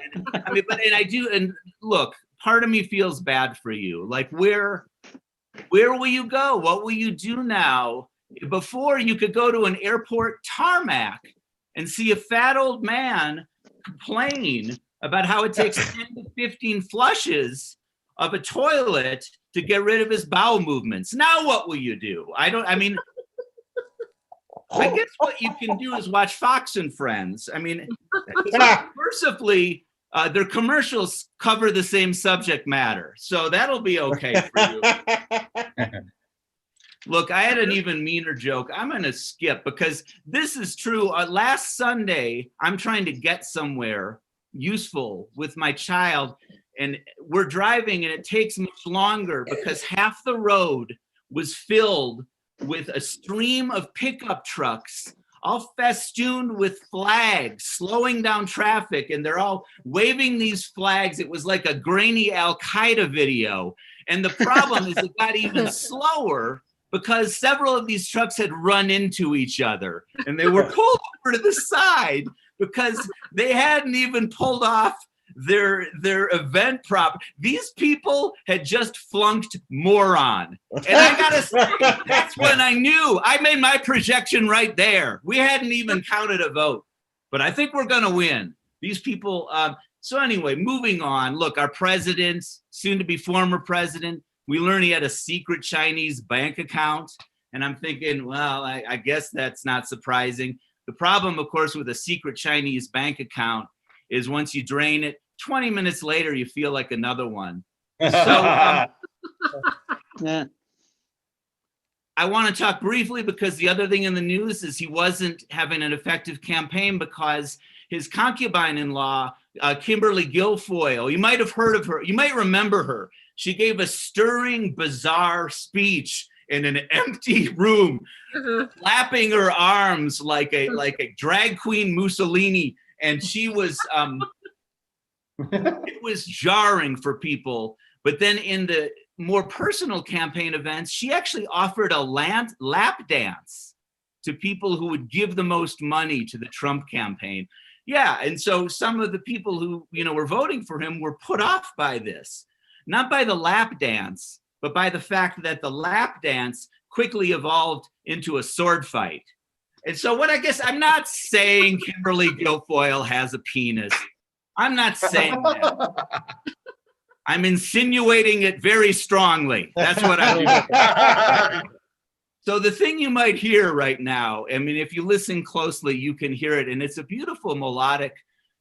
look, part of me feels bad for you. Like, where will you go? What will you do now? Before, you could go to an airport tarmac and see a fat old man complain about how it takes 10 to 15 flushes of a toilet to get rid of his bowel movements. Now what will you do? I guess what you can do is watch Fox and Friends. I mean, mercifully, their commercials cover the same subject matter. So that'll be okay for you. Look, I had an even meaner joke. I'm going to skip because this is true. Last Sunday, I'm trying to get somewhere useful with my child, and we're driving, and it takes much longer because half the road was filled with a stream of pickup trucks all festooned with flags, slowing down traffic, and they're all waving these flags. It was like a grainy Al-Qaeda video. And the problem is it got even slower because several of these trucks had run into each other, and they were pulled over to the side because they hadn't even pulled off their event prop. These people had just flunked moron. And I gotta say, that's when I knew. I made my projection right there. We hadn't even counted a vote, but I think we're gonna win. These people, so anyway, moving on. Look, our president, soon to be former president, we learned he had a secret Chinese bank account. And I'm thinking, well, I guess that's not surprising. The problem, of course, with a secret Chinese bank account is once you drain it, 20 minutes later, you feel like another one. So Yeah. I want to talk briefly because the other thing in the news is he wasn't having an effective campaign because his concubine-in-law, Kimberly Guilfoyle, you might have heard of her. You might remember her. She gave a stirring, bizarre speech in an empty room, flapping her arms like a drag queen Mussolini. And she was, it was jarring for people. But then in the more personal campaign events, she actually offered a lap dance to people who would give the most money to the Trump campaign. Yeah, and so some of the people who, were voting for him were put off by this. Not by the lap dance, but by the fact that the lap dance quickly evolved into a sword fight. And so I'm not saying Kimberly Guilfoyle has a penis. I'm not saying that. I'm insinuating it very strongly. That's what I do. So the thing you might hear right now, I mean, if you listen closely, you can hear it. And it's a beautiful melodic,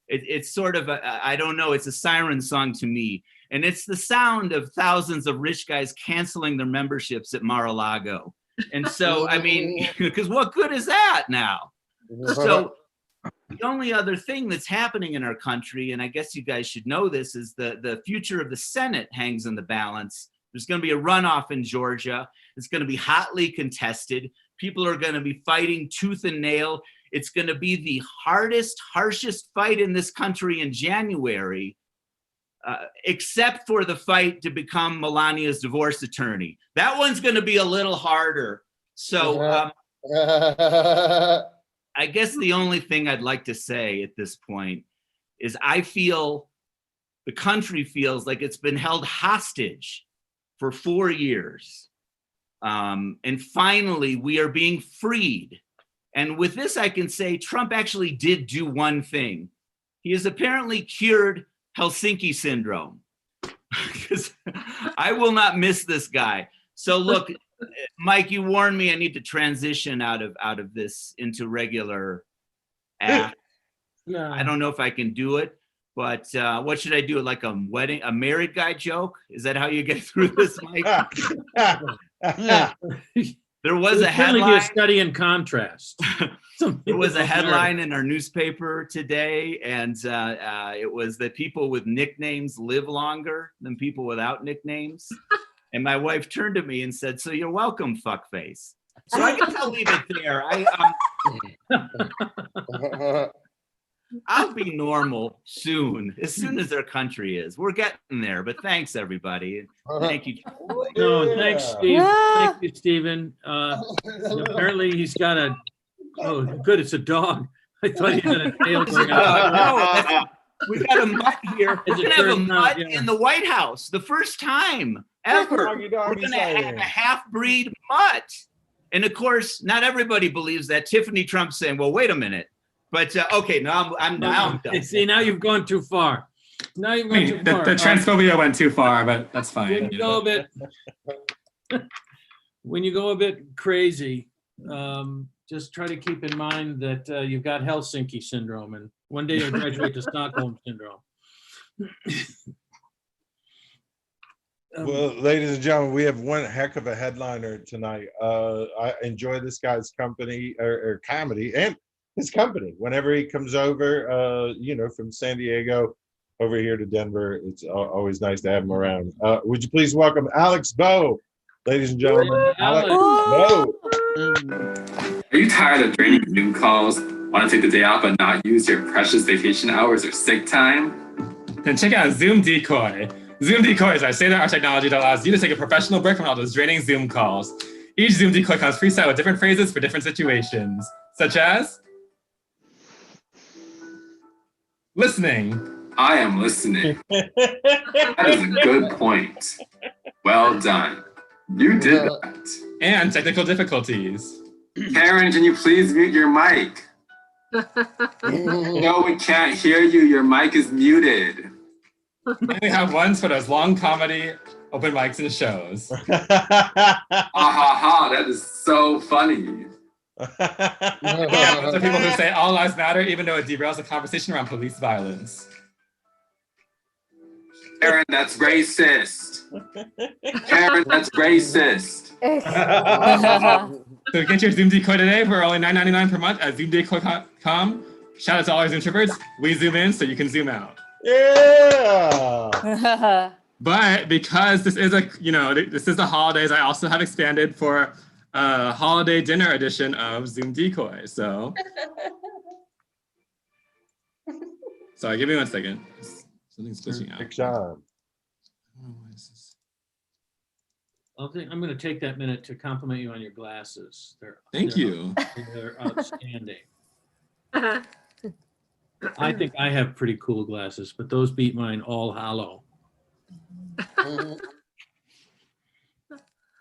it's sort of, I don't know, it's a siren song to me. And it's the sound of thousands of rich guys canceling their memberships at Mar-a-Lago. And so, I mean, because what good is that now? So the only other thing that's happening in our country, and I guess you guys should know this, is the future of the Senate hangs in the balance. There's going to be a runoff in Georgia. It's going to be hotly contested. People are going to be fighting tooth and nail. It's going to be the harshest fight in this country in January, except for the fight to become Melania's divorce attorney. That one's going to be a little harder. So I guess the only thing I'd like to say at this point is I feel the country feels like it's been held hostage for 4 years. And finally, we are being freed. And with this, I can say Trump actually did do one thing. He has apparently cured Helsinki syndrome. Because I will not miss this guy. So look, Mike, you warned me I need to transition out of this into regular act. Yeah. I don't know if I can do it, but what should I do? Like a married guy joke? Is that how you get through this, Mike? There was a headline. Be a study in contrast. There was a headline in our newspaper today, and it was that people with nicknames live longer than people without nicknames. And my wife turned to me and said, "So you're welcome, fuckface." So I guess I'll leave it there. I'll be normal soon, as soon as our country is. We're getting there, but thanks, everybody. Thank you. No, thanks, Steve. Thank you, Stephen. Apparently he's got a, oh, good, it's a dog. I thought he had a tail going out. No, we got a mutt here. We're going to have a mutt in the White House. The first time ever. We're going to have a half-breed mutt. And of course, not everybody believes that. Tiffany Trump's saying, well, wait a minute. But okay, now I'm done. See, now you've gone too far. Now you've gone too far. The transphobia went too far, but that's fine. When you go a bit crazy, just try to keep in mind that you've got Helsinki syndrome, and one day you'll graduate to Stockholm syndrome. Well, ladies and gentlemen, we have one heck of a headliner tonight. I enjoy this guy's company or comedy and his company. Whenever he comes over, from San Diego over here to Denver, it's always nice to have him around. Would you please welcome Alex Bowe, ladies and gentlemen? Alex Bowe. Are you tired of draining Zoom calls? Want to take the day off but not use your precious vacation hours or sick time? Then check out Zoom Decoy. Zoom Decoy is our state-of-the-art technology that allows you to take a professional break from all those draining Zoom calls. Each Zoom Decoy comes preset with different phrases for different situations, such as listening. I am listening. That is a good point. Well done. You did that. And technical difficulties. Karen, can you please mute your mic? No, we can't hear you. Your mic is muted. And we have ones for those long comedy open mics and shows. That is so funny. Yeah, those are people who say all lives matter even though it derails the conversation around police violence. Karen, that's racist. Karen, that's racist. So get your Zoom Decoy today for only $9.99 per month at zoomdecoy.com. Shout out to all our Zoomtroopers. We zoom in so you can zoom out. Yeah. But because this is this is the holidays, I also have expanded for a holiday dinner edition of Zoom Decoy. So sorry, give me 1 second. Something's glitching out. Big Sean. I'm going to take that minute to compliment you on your glasses. Thank you. They're outstanding. I think I have pretty cool glasses, but those beat mine all hollow.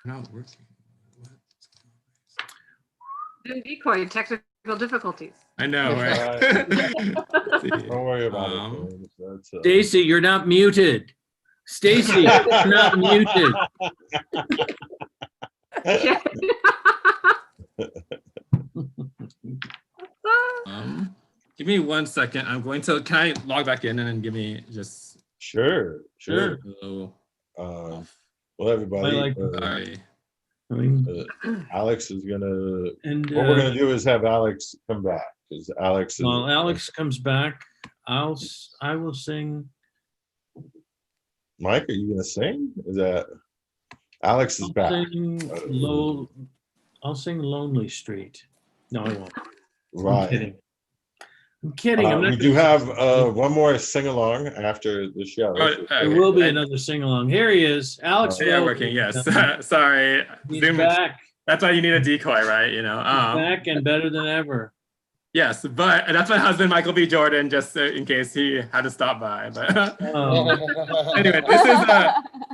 Not working. Zoom Decoy, technical difficulties. I know, right? Don't worry about it. Stacy, you're not muted. Stacy, you're not muted. Give me 1 second. I'm going to, can I log back in and then give me just. Sure. Well, everybody. Alex is gonna. And what we're gonna do is have Alex come back because Alex. Well, Alex comes back. I will sing. Mike, are you gonna sing? Is that Alex is back? I'll sing Lonely Street. No, I won't. Right. I'm kidding. We do have one more sing along after the show. There will be another sing along. Here he is, Alex. Yeah, working. Yes. Sorry. He's back. That's why you need a decoy, right? You know. Back and better than ever. Yes, but that's my husband, Michael B. Jordan, just in case he had to stop by. But anyway, this is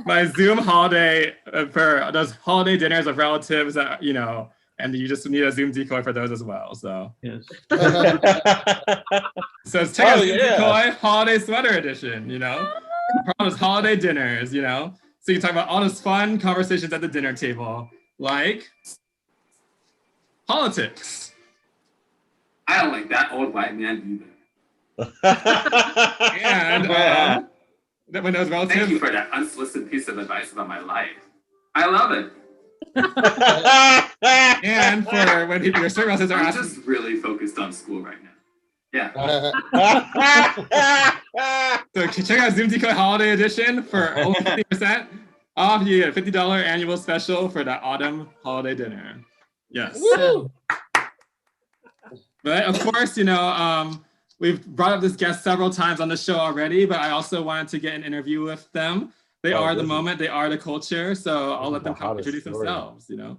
my Zoom holiday for those holiday dinners of relatives that and you just need a Zoom decoy for those as well. So yes. So it's check out Zoom Decoy Holiday Sweater Edition. For all those holiday dinners. So you can talk about all those fun conversations at the dinner table, like politics. I don't like that old white man either. And when those relatives. Thank you for that unsolicited piece of advice about my life. I love it. And for when your certain relatives are asking. I'm just really focused on school right now. Yeah. So check out Zoom Decoy Holiday Edition for only 50% off. You get a $50 annual special for that autumn holiday dinner. Yes. Woo! But of course, we've brought up this guest several times on the show already, but I also wanted to get an interview with them. They are the moment, they are the culture, so I'll let them introduce themselves, Listen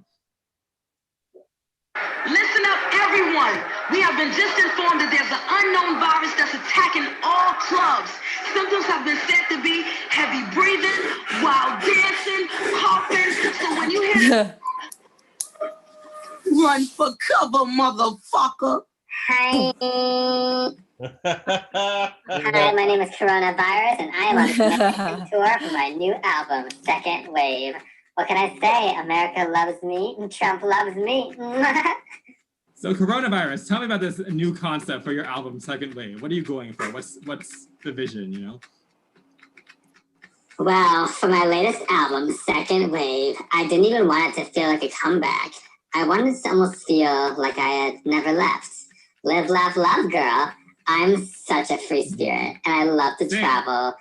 up, everyone. We have been just informed that there's an unknown virus that's attacking all clubs. Symptoms have been said to be heavy breathing, wild dancing, coughing. So when you hear run for cover, motherfucker. Hi. Hi, my name is Coronavirus, and I am on a American tour for my new album, Second Wave. What can I say? America loves me, and Trump loves me. So, Coronavirus, tell me about this new concept for your album, Second Wave. What are you going for? What's the vision, Well, for my latest album, Second Wave, I didn't even want it to feel like a comeback. I wanted it to almost feel like I had never left. Live, laugh, love, girl. I'm such a free spirit, and I love to travel,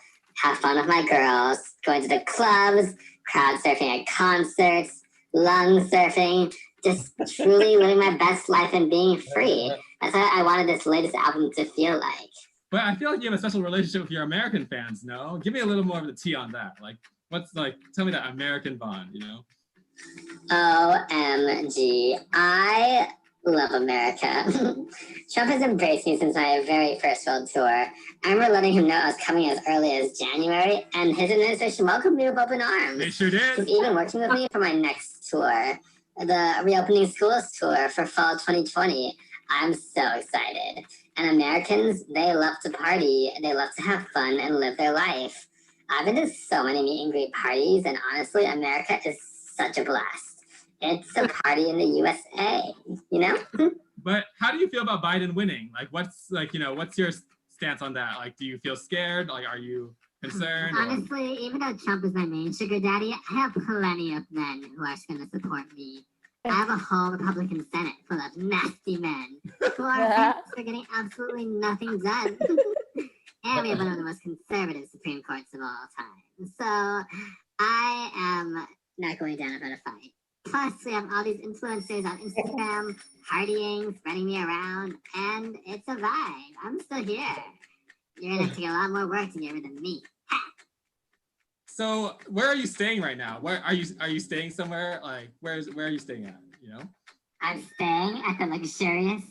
have fun with my girls, going to the clubs, crowd surfing at concerts, lung surfing, just truly living my best life and being free. That's how I wanted this latest album to feel like. But I feel like you have a special relationship with your American fans, no? Give me a little more of the tea on that. Like, tell me that American bond, you know? OMG. I love America. Trump has embraced me since my very first world tour. I remember letting him know I was coming as early as January, and his administration welcomed me with open arms. They sure did. He's even working with me for my next tour, the Reopening Schools tour for fall 2020. I'm so excited. And Americans, they love to party, they love to have fun and live their life. I've been to so many meet and greet parties, and honestly, America is such a blast. It's a party in the USA, you know? But how do you feel about Biden winning? Like, what's your stance on that? Like, do you feel scared? Like, are you concerned? Honestly, even though Trump is my main sugar daddy, I have plenty of men who are going to support me. I have a whole Republican Senate full of nasty men who are famous for getting absolutely nothing done. And we have one of the most conservative Supreme Courts of all time. So I am not going down about a fight. Plus, we have all these influencers on Instagram partying, spreading me around, and it's a vibe. I'm still here. You're gonna have to get a lot more work to get rid of me. So, where are you staying right now? Where are you staying somewhere? Like, where are you staying at? You know? I'm staying at the luxurious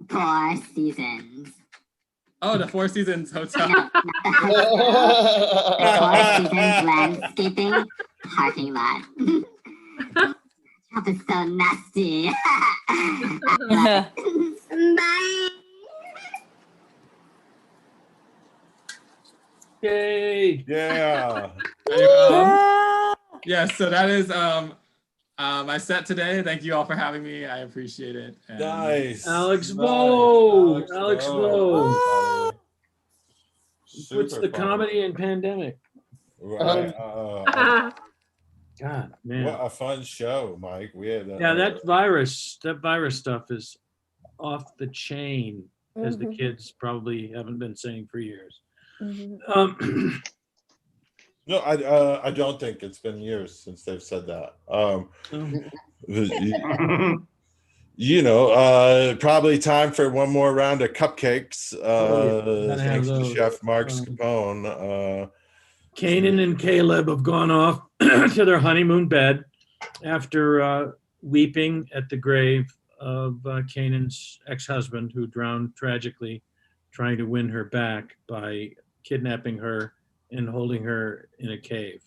Four Seasons. Oh, the Four Seasons Hotel. No, not the hotel. The Four Seasons landscaping parking lot. Trump is so nasty. Bye. Yay! Yeah. Yeah, so that is my set today. Thank you all for having me. I appreciate it. And Nice. Alex Vo. Alex Vo. Puts Super the fun. comedy in pandemic. Right. God, man. What a fun show, Mike. We had Yeah, that virus stuff is off the chain, as the Mhm. kids probably haven't been saying for years. No, I don't think it's been years since they've said that. You know, probably time for one more round of cupcakes. Gotta have Thanks to those. Chef Mark Scapone. Kanan and Caleb have gone off to their honeymoon bed after weeping at the grave of Kanan's ex-husband, who drowned tragically trying to win her back by kidnapping her and holding her in a cave.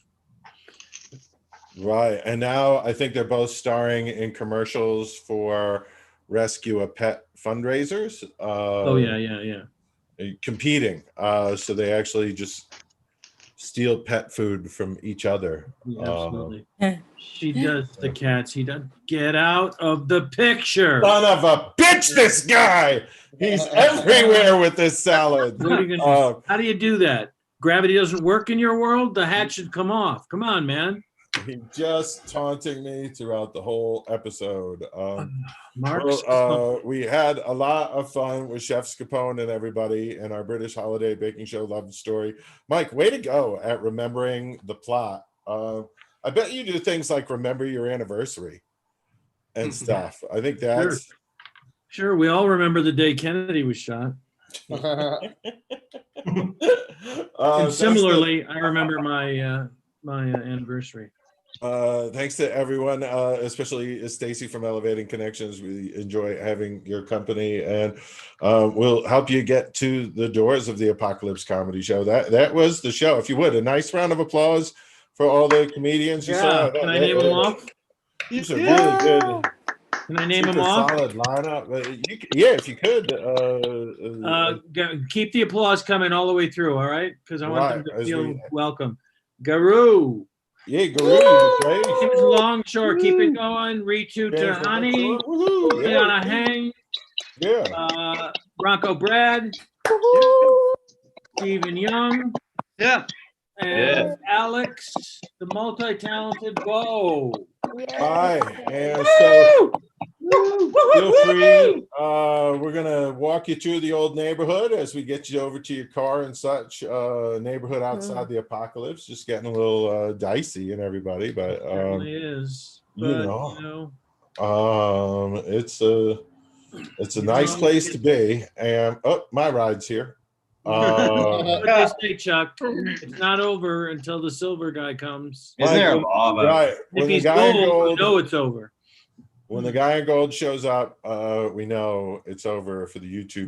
Right. And now I think they're both starring in commercials for Rescue a Pet fundraisers. Competing. So they actually just steal pet food from each other. Absolutely. She does the cats. He does. Get out of the picture. Son of a bitch, this guy. He's everywhere with this salad. What are you gonna, how do you do that? Gravity doesn't work in your world? The hat should come off. Come on, man. He just taunting me throughout the whole episode. Mark, we had a lot of fun with Chef Scapone and everybody in our British holiday baking show Love Story. Mike, way to go at remembering the plot. I bet you do things like remember your anniversary and stuff. I think that's sure. We all remember the day Kennedy was shot. And similarly, I remember my my anniversary. Thanks to everyone, especially Stacy from Elevating Connections. We enjoy having your company, and we'll help you get to the doors of the ApocaLips Comedy Show. That was the show. If you would, a nice round of applause for all the comedians you saw. Can I name them off? These are really good. Can I name them off? Solid lineup. Yeah, if you could. Keep the applause coming all the way through, all right? Because I want them to as feel welcome. Garu. Yeah, Garu. James Longshore. Keep it going. Ritu, Tirhani. Juliana, Heng. Yeah. Bronco Brad. Stephen Young. Yeah. And Alex, the multi-talented Bo. Hi, and so feel free. We're gonna walk you through the old neighborhood as we get you over to your car and such. Neighborhood outside the apocalypse, just getting a little dicey and everybody, but It certainly is. But, you know, It's a nice place to be, and my ride's here. What they say, Chuck? It's not over until the silver guy comes. Is there a law about Right. If When the he's guy in gold, gold, you know it's over. when the guy in gold shows up, we know it's over for the YouTube